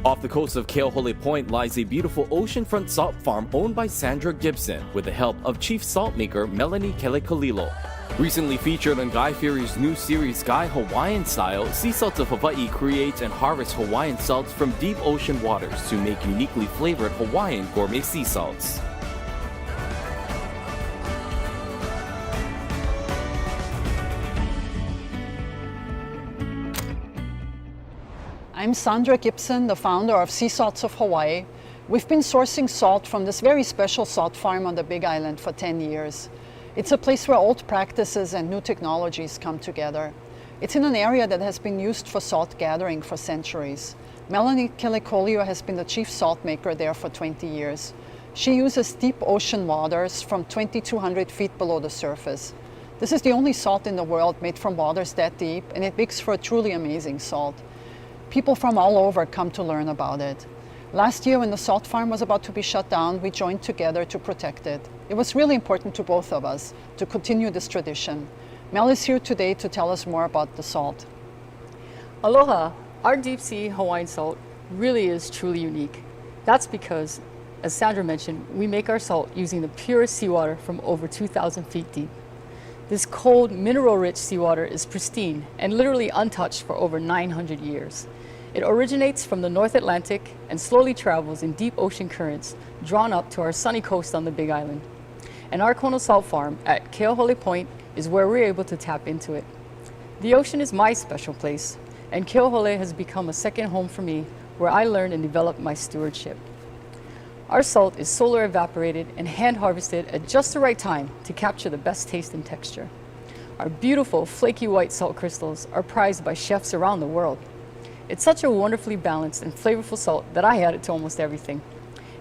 Off the coast of Keohole Point lies a beautiful oceanfront salt farm owned by Sandra Gibson with the help of chief salt maker Melanie Kelekalilo. Recently featured on Guy Fieri's new series Guy Hawaiian Style, Sea Salts of Hawaii creates and harvests Hawaiian salts from deep ocean waters to make uniquely flavored Hawaiian gourmet sea salts. I'm Sandra Gibson, the founder of Sea Salts of Hawaii. We've been sourcing salt from this very special salt farm on the Big Island for 10 years. It's a place where old practices and new technologies come together. It's in an area that has been used for salt gathering for centuries. Melanie Kelekolio has been the chief salt maker there for 20 years. She uses deep ocean waters from 2,200 feet below the surface. This is the only salt in the world made from waters that deep, and it makes for a truly amazing salt. People from all over come to learn about it. Last year, when the salt farm was about to be shut down, we joined together to protect it. It was really important to both of us to continue this tradition. Mel is here today to tell us more about the salt. Aloha! Our deep sea Hawaiian salt really is truly unique. That's because, as Sandra mentioned, we make our salt using the purest seawater from over 2,000 feet deep. This cold, mineral-rich seawater is pristine and literally untouched for over 900 years. It originates from the North Atlantic and slowly travels in deep ocean currents drawn up to our sunny coast on the Big Island. And our Kona Salt Farm at Keohole Point is where we're able to tap into it. The ocean is my special place, and Keohole has become a second home for me where I learned and developed my stewardship. Our salt is solar evaporated and hand harvested at just the right time to capture the best taste and texture. Our beautiful flaky white salt crystals are prized by chefs around the world. It's such a wonderfully balanced and flavorful salt that I add it to almost everything.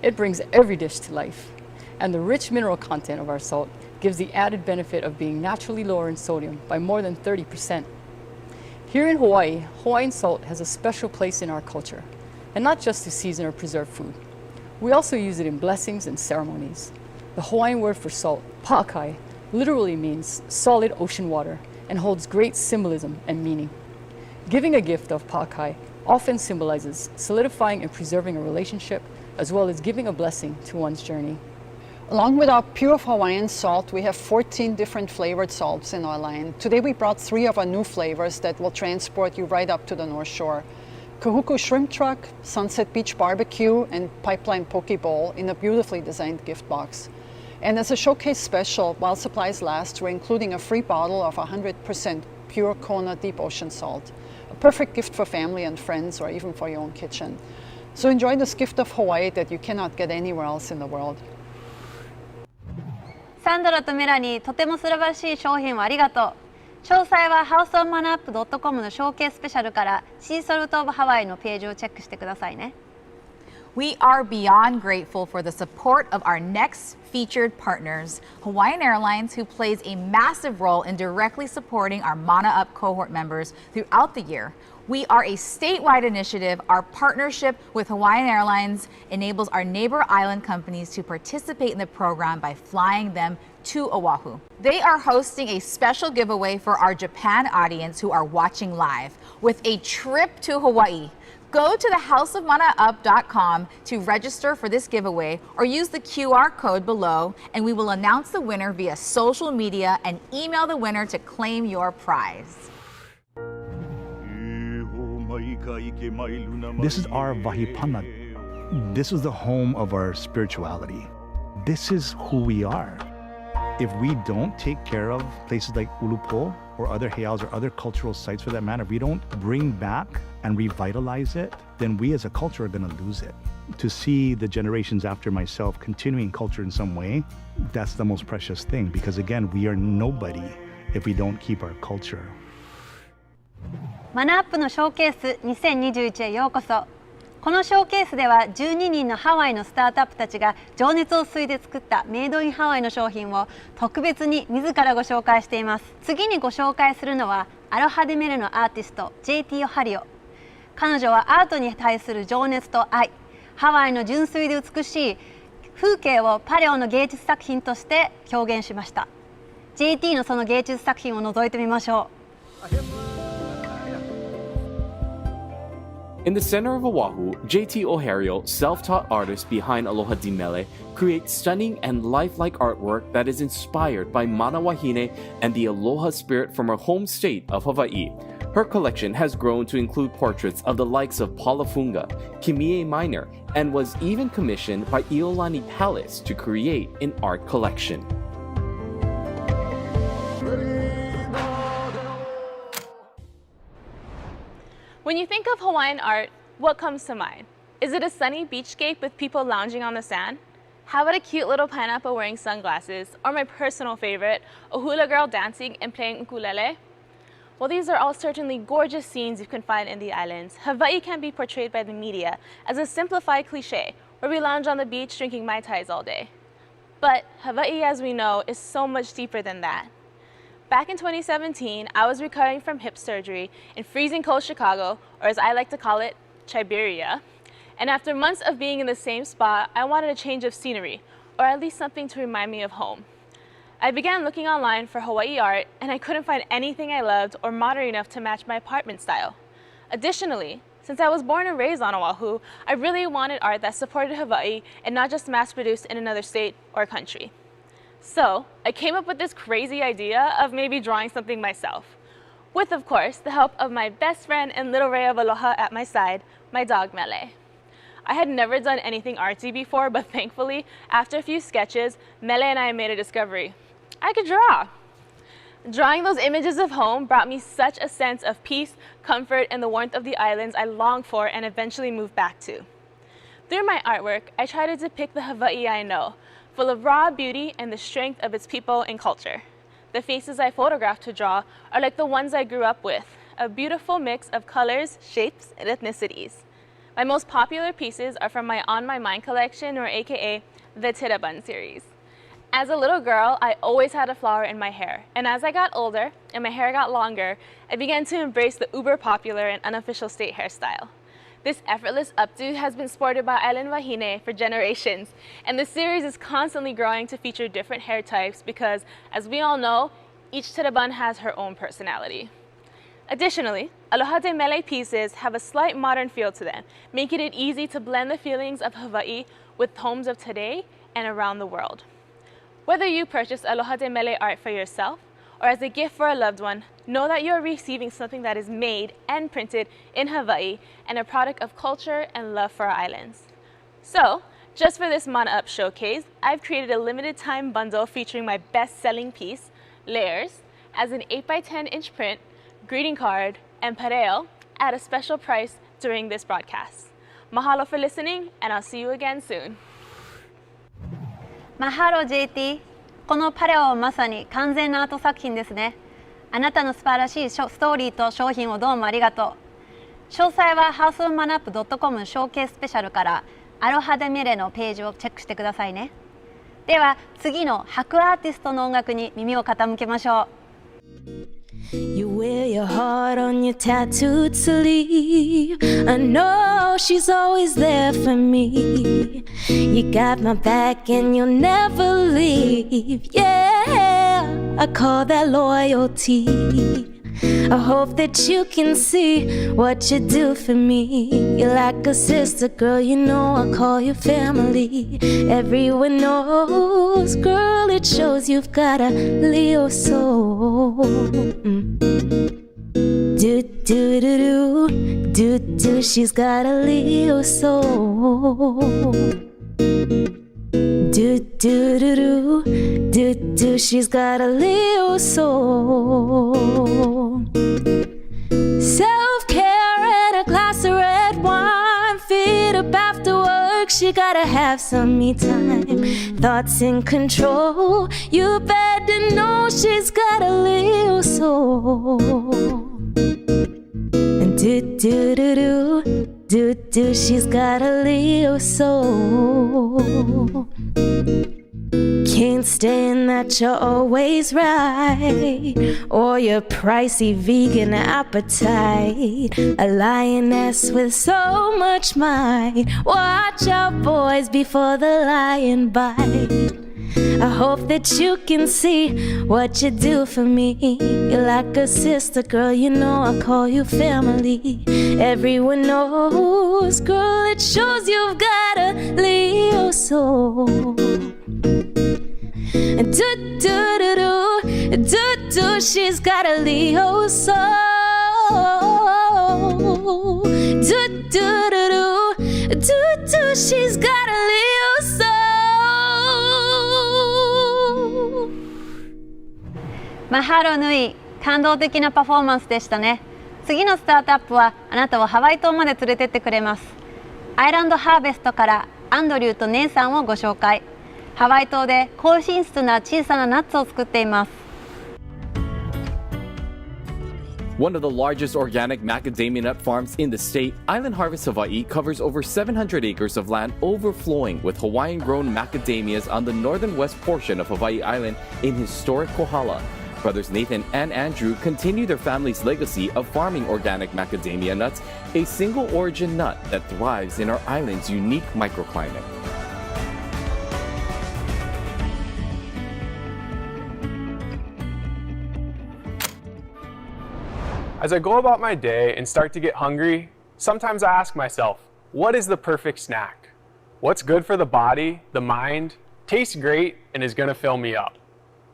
It brings every dish to life. And the rich mineral content of our salt gives the added benefit of being naturally lower in sodium by more than 30%. Here in Hawaii, Hawaiian salt has a special place in our culture, and not just to season or preserve food. We also use it in blessings and ceremonies. The Hawaiian word for salt, pa'akai, literally means solid ocean water and holds great symbolism and meaning. Giving a gift of pa'akai often symbolizes solidifying and preserving a relationship, as well as giving a blessing to one's journey. Along with our pure Hawaiian salt, we have 14 different flavored salts in our line. Today we brought 3 of our new flavors that will transport you right up to the North Shore. Kahuku Shrimp Truck, Sunset Beach Barbecue, and Pipeline Poke Bowl in a beautifully designed gift box. And as a showcase special, while supplies last, we're including a free bottle of 100% pure Kona deep ocean salt. A perfect gift for family and friends, or even for your own kitchen. So enjoy this gift of Hawaii that you cannot get anywhere else in the world. サンドラとメラニー、とても素晴らしい商品をありがとう。詳細は houseonmanapp.com のショーケーススペシャルからシーソルトオブハワイのページをチェックしてくださいね。We are beyond grateful for the support of our next featured partners, Hawaiian Airlines, who plays a massive role in directly supporting our Mana Up cohort members throughout the year. We are a statewide initiative. Our partnership with Hawaiian Airlines enables our neighbor island companies to participate in the program by flying them to Oahu. They are hosting a special giveaway for our Japan audience who are watching live with a trip to Hawaii. Go to thehouseofmanaup.com to register for this giveaway or use the QR code below, and we will announce the winner via social media and email the winner to claim your prize. This is our Vahipana. This is the home of our spirituality. This is who we are. If we don't take care of places like Ulupo or other heiaus or other cultural sites for that matter, if we don't bring back and revitalize it, then we as a culture are going to lose it. To see the generations after myself continuing culture in some way, that's the most precious thing, because again, we are nobody if we don't keep our culture. マナアップのショーケース2021へようこそ。このショーケースでは12人のハワイのスタートアップたちが情熱を注いで作ったメイドインハワイの商品を特別に自らご紹介しています。次にご紹介するのはアロハデメルのアーティスト JT オハリオ。彼女はアートに対する情熱と愛、ハワイの純粋で美しい風景をパレオの芸術作品として表現しました。 JT のその芸術作品を覗いてみましょう。In the center of Oahu, JT O'Hariel, self-taught artist behind Aloha Di Mele, creates stunning and lifelike artwork that is inspired by Mana Wahine and the Aloha spirit from her home state of Hawaii. Her collection has grown to include portraits of the likes of Paula Funga, Kimie Minor, and was even commissioned by Iolani Palace to create an art collection. When you think of Hawaiian art, what comes to mind? Is it a sunny beachscape with people lounging on the sand? How about a cute little pineapple wearing sunglasses? Or my personal favorite, a hula girl dancing and playing ukulele? While these are all certainly gorgeous scenes you can find in the islands, Hawaii can be portrayed by the media as a simplified cliche where we lounge on the beach drinking Mai Tais all day. But Hawaii, as we know, is so much deeper than that. Back in 2017, I was recovering from hip surgery in freezing cold Chicago, or as I like to call it, Chiberia. And after months of being in the same spot, I wanted a change of scenery, or at least something to remind me of home. I began looking online for Hawaii art, and I couldn't find anything I loved or modern enough to match my apartment style. Additionally, since I was born and raised on Oahu, I really wanted art that supported Hawaii and not just mass-produced in another state or country. So I came up with this crazy idea of maybe drawing something myself, with, of course, the help of my best friend and little ray of aloha at my side, my dog Mele. I had never done anything artsy before, but thankfully, after a few sketches, Mele and I made a discovery. I could draw. Drawing those images of home brought me such a sense of peace, comfort, and the warmth of the islands I longed for and eventually moved back to. Through my artwork, I try to depict the Hawaii I know, full of raw beauty and the strength of its people and culture. The faces I photographed to draw are like the ones I grew up with, a beautiful mix of colors, shapes, and ethnicities. My most popular pieces are from my On My Mind collection, or AKA the Tittabun series. As a little girl, I always had a flower in my hair, and as I got older and my hair got longer, I began to embrace the uber popular and unofficial state hairstyle. This effortless updo has been sported by Island Wahine for generations, and the series is constantly growing to feature different hair types because, as we all know, each Tittabun has her own personality. Additionally, Aloha de Mele pieces have a slight modern feel to them, making it easy to blend the feelings of Hawaii with homes of today and around the world. Whether you purchase Aloha de Mele art for yourself or as a gift for a loved one, know that you are receiving something that is made and printed in Hawaii and a product of culture and love for our islands. So, just for this Mana Up showcase, I've created a limited time bundle featuring my best-selling piece, Layers, as an 8x10-inch print, greeting card, and pareo at a special price during this broadcast. Mahalo for listening, and I'll see you again soon. Mahalo JT。このパレオはまさに完全なアート作品ですね。あなたの素晴らしいストーリーと商品をどうもありがとう。詳細は houseofmanap.com ショーケーススペシャルからアロハデメレのページをチェックしてくださいね。では次の白アーティストの音楽に耳を傾けましょう。You wear your heart on your tattooed sleeve. I know she's always there for me. You got my back and you'll never leave. Yeah, I call that loyalty. I hope that you can see what you do for me. You're like a sister, girl, you know I call you family. Everyone knows, girl, it shows you've got a Leo soul. Do do do do do, she's got a Leo soul. Do do do do do, she's got a Leo soul. Self-care and a glass of red wine, feet up after work, she gotta have some me time. Thoughts in control, you better know she's got a Leo soul. Do do do do do do, she's got a Leo soul. Can't stand that you're always right, or your pricey vegan appetite. A lioness with so much might. Watch out, boys, before the lion bite. I hope that you can see what you do for me. You're like a sister, girl, you know I call you family. Everyone knows, girl, it shows you've got a Leo soul. Do, she's got a Leo soul. Do, she's got a Leo soul. マハロヌイ、感動的なパフォーマンスでしたね。次のスタートアップはあなたをハワイ島まで連れてってくれます。アイランドハーベストからアンドリューとネイさんをご紹介。ハワイ島で高品質な小さなナッツを作っています。One of the largest organic macadamia nut farms in the state, Island Harvest Hawaii covers over 700 acres of land overflowing with Hawaiian-grown macadamias on the northern west portion of Hawaii Island in historic Kohala. Brothers Nathan and Andrew continue their family's legacy of farming organic macadamia nuts, a single-origin nut that thrives in our island's unique microclimate. As I go about my day and start to get hungry, sometimes I ask myself, what is the perfect snack? What's good for the body, the mind, tastes great, and is going to fill me up?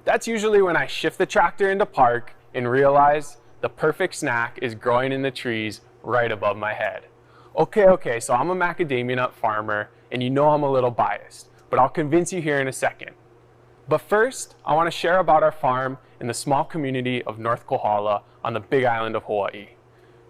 That's usually when I shift the tractor into park and realize the perfect snack is growing in the trees right above my head. Okay, so I'm a macadamia nut farmer, and you know I'm a little biased, but I'll convince you here in a second. But first, I want to share about our farm in the small community of North Kohala on the Big Island of Hawaii.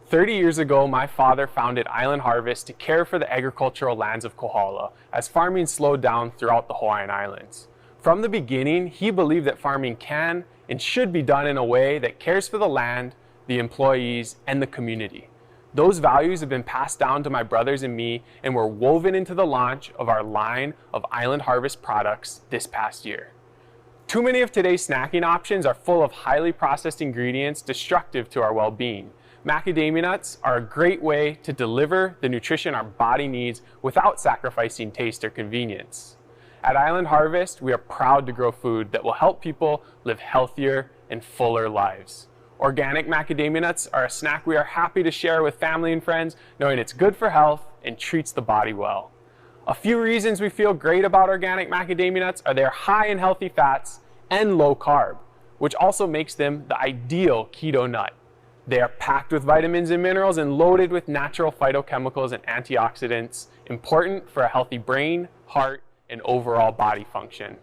30 years ago, my father founded Island Harvest to care for the agricultural lands of Kohala as farming slowed down throughout the Hawaiian Islands. From the beginning, he believed that farming can and should be done in a way that cares for the land, the employees, and the community. Those values have been passed down to my brothers and me and were woven into the launch of our line of Island Harvest products this past year. Too many of today's snacking options are full of highly processed ingredients destructive to our well-being. Macadamia nuts are a great way to deliver the nutrition our body needs without sacrificing taste or convenience. At Island Harvest, we are proud to grow food that will help people live healthier and fuller lives. Organic macadamia nuts are a snack we are happy to share with family and friends, knowing it's good for health and treats the body well. A few reasons we feel great about organic macadamia nuts are they're high in healthy fats and low carb, which also makes them the ideal keto nut. They are packed with vitamins and minerals and loaded with natural phytochemicals and antioxidants, important for a healthy brain, heart, and overall body function.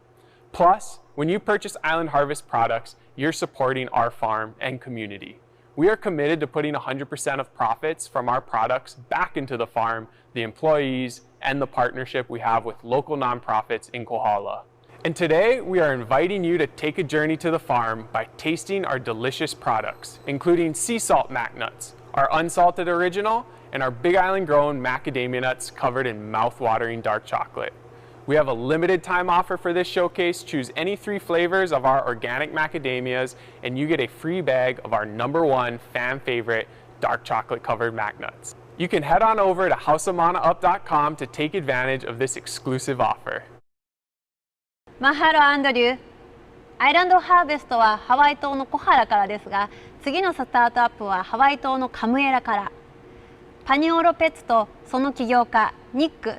Plus, when you purchase Island Harvest products, you're supporting our farm and community. We are committed to putting 100% of profits from our products back into the farm, the employees, and the partnership we have with local nonprofits in Kohala. And today, we are inviting you to take a journey to the farm by tasting our delicious products, including sea salt mac nuts, our unsalted original, and our Big Island grown macadamia nuts covered in mouth-watering dark chocolate. We have a limited time offer for this showcase. Choose any 3 flavors of our organic macadamias, and you get a free bag of our #1 fan favorite dark chocolate covered mac nuts. You can head on over to houseofmanaup.com to take advantage of this exclusive offer. マハロアンドリュー。アイランドハーベストはハワイ島のコハラからですが、次のスタートアップはハワイ島のカムエラから。パニオロペッツとその起業家ニック・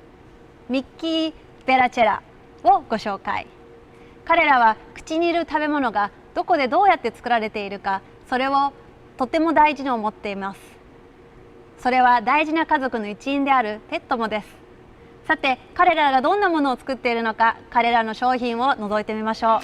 ミッキー・ベラチェラをご紹介。彼らは口に入れる食べ物がどこでどうやって作られているか、それをとても大事に思っています。それは大事な家族の一員であるペットもです。さて、彼らがどんなものを作っているのか、彼らの商品を覗いてみましょう。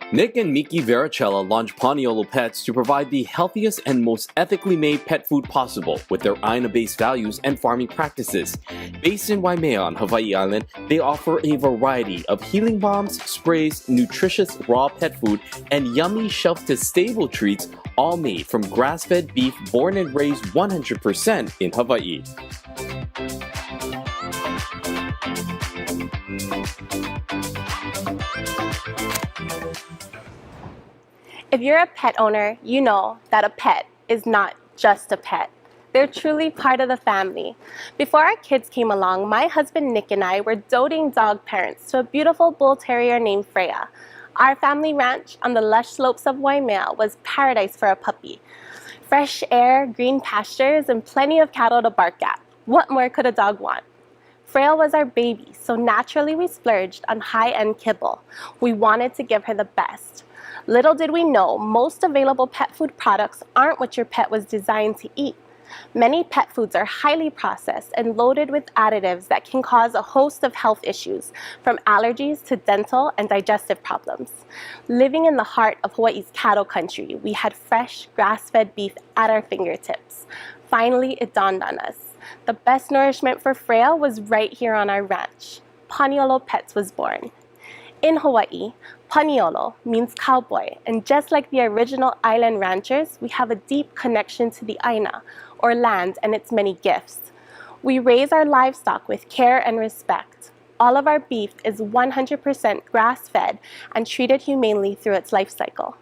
Nick and Miki Vericella launched Paniolo Pets to provide the healthiest and most ethically made pet food possible with their Aina-based values and farming practices. Based in Waimea on Hawaii Island, they offer a variety of healing balms, sprays, nutritious raw pet food, and yummy shelf-to-stable treats, all made from grass-fed beef born and raised 100% in Hawaii. If you're a pet owner, you know that a pet is not just a pet. They're truly part of the family. Before our kids came along, my husband Nick and I were doting dog parents to a beautiful bull terrier named Freya. Our family ranch on the lush slopes of Waimea was paradise for a puppy. Fresh air, green pastures, and plenty of cattle to bark at. What more could a dog want? Freya was our baby, so naturally we splurged on high-end kibble. We wanted to give her the best. Little did we know, most available pet food products aren't what your pet was designed to eat. Many pet foods are highly processed and loaded with additives that can cause a host of health issues, from allergies to dental and digestive problems. Living in the heart of Hawaii's cattle country, we had fresh, grass-fed beef at our fingertips. Finally, it dawned on us. The best nourishment for Freya was right here on our ranch. Paniolo Pets was born. In Hawaii, Paniolo means cowboy, and just like the original island ranchers, we have a deep connection to the Aina, or land, and its many gifts. We raise our livestock with care and respect. All of our beef is 100% grass-fed and treated humanely through its life cycle.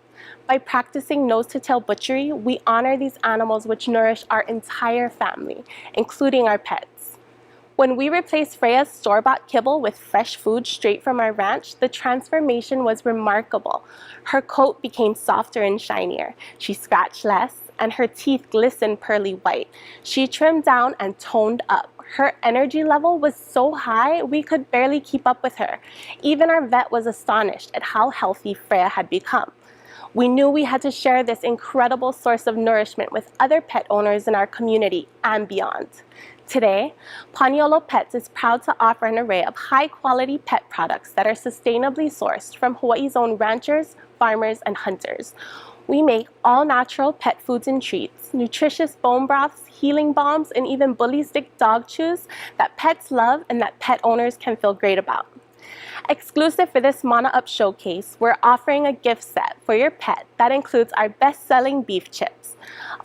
By practicing nose-to-tail butchery, we honor these animals which nourish our entire family, including our pets. When we replaced Freya's store-bought kibble with fresh food straight from our ranch, the transformation was remarkable. Her coat became softer and shinier. She scratched less, and her teeth glistened pearly white. She trimmed down and toned up. Her energy level was so high, we could barely keep up with her. Even our vet was astonished at how healthy Freya had become. We knew we had to share this incredible source of nourishment with other pet owners in our community and beyond. Today, Paniolo Pets is proud to offer an array of high-quality pet products that are sustainably sourced from Hawaii's own ranchers, farmers, and hunters. We make all-natural pet foods and treats, nutritious bone broths, healing balms, and even bully stick dog chews that pets love and that pet owners can feel great about. Exclusive for this Mauna Up showcase, we're offering a gift set for your pet that includes our best-selling beef chips,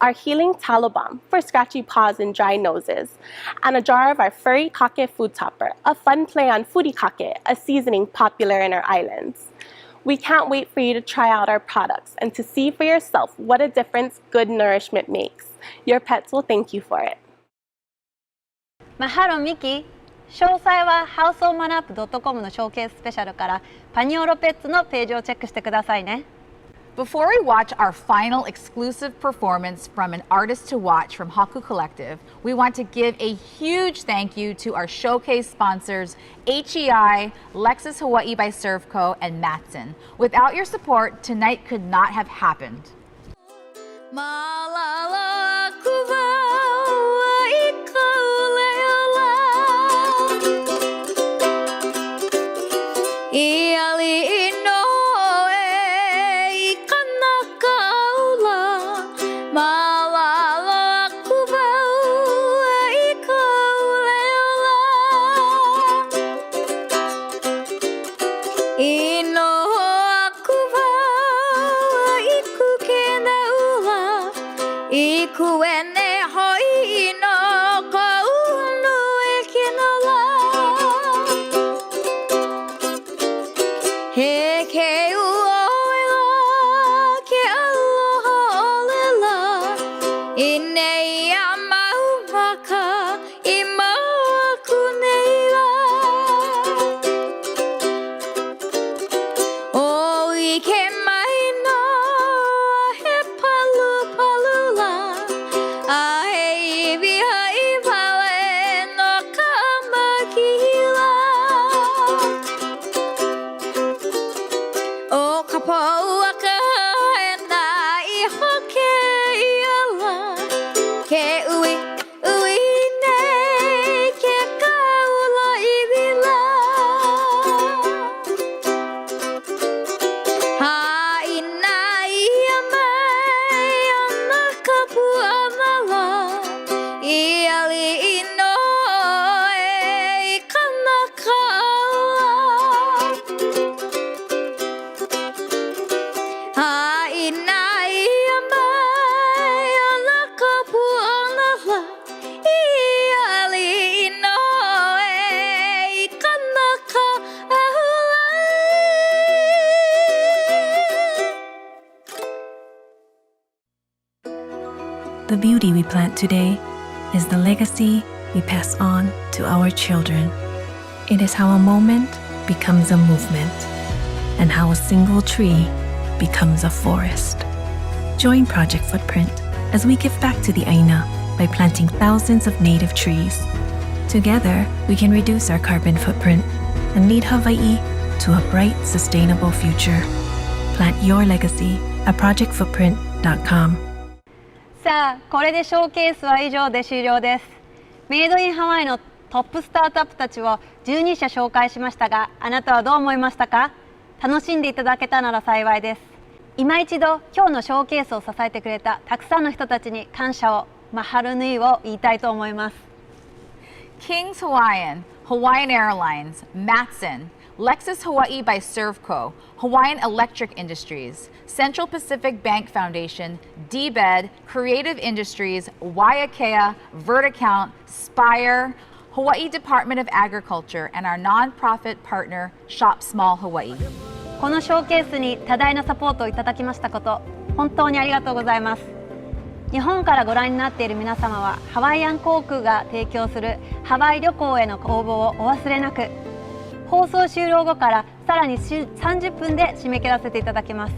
our healing tallow balm for scratchy paws and dry noses, and a jar of our furry kake food topper, a fun play on furikake, a seasoning popular in our islands. We can't wait for you to try out our products and to see for yourself what a difference good nourishment makes. Your pets will thank you for it. Mahalo, Miki. 詳細はハウスオーマナアップ .com のショーケーススペシャルからパニオロペッツのページをチェックしてくださいね。Before we watch our final exclusive performance from an artist to watch from Haku Collective, we want to give a huge thank you to our showcase sponsors, HEI, Lexus Hawaii by Servco, and Matson. Without your support, tonight could not have happened. The beauty we plant today is the legacy we pass on to our children. It is how a moment becomes a movement, and how a single tree becomes a forest. Join Project Footprint as we give back to the Aina by planting thousands of native trees. Together, we can reduce our carbon footprint and lead Hawaii to a bright, sustainable future. Plant your legacy at projectfootprint.com. さあ、これでショーケースは以上で終了です。メイドインハワイのトップスタートアップたちを12社紹介しましたが、あなたはどう思いましたか？楽しんでいただけたなら幸いです。今一度今日のショーケースを支えてくれたたくさんの人たちに感謝を、マハルヌイを言いたいと思います。King's Hawaiian, Hawaiian Airlines, Matson, Lexus Hawaii by Servco, Hawaiian Electric Industries, Central Pacific Bank Foundation, DBED, Creative Industries, Waiakea, Verticount, Spire, Hawaii Department of Agriculture, and our nonprofit partner, Shop Small Hawaii. このショーケースに多大なサポートをいただきましたこと、本当にありがとうございます。日本からご覧になっている皆様は、ハワイアン航空が提供するハワイ旅行への応募をお忘れなく。放送終了後からさらに30分で締め切らせていただきます。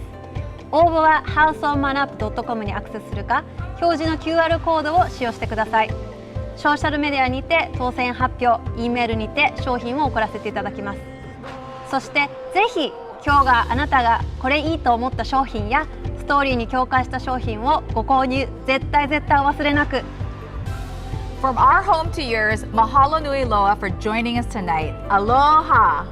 応募は houseonmanup.com にアクセスするか、表示の QR コードを使用してください。ソーシャルメディアにて当選発表、Eメールにて商品を送らせていただきます。そしてぜひ今日があなたがこれいいと思った商品やストーリーに共感した商品をご購入、絶対お忘れなく。From our home to yours, mahalo nui loa for joining us tonight. Aloha!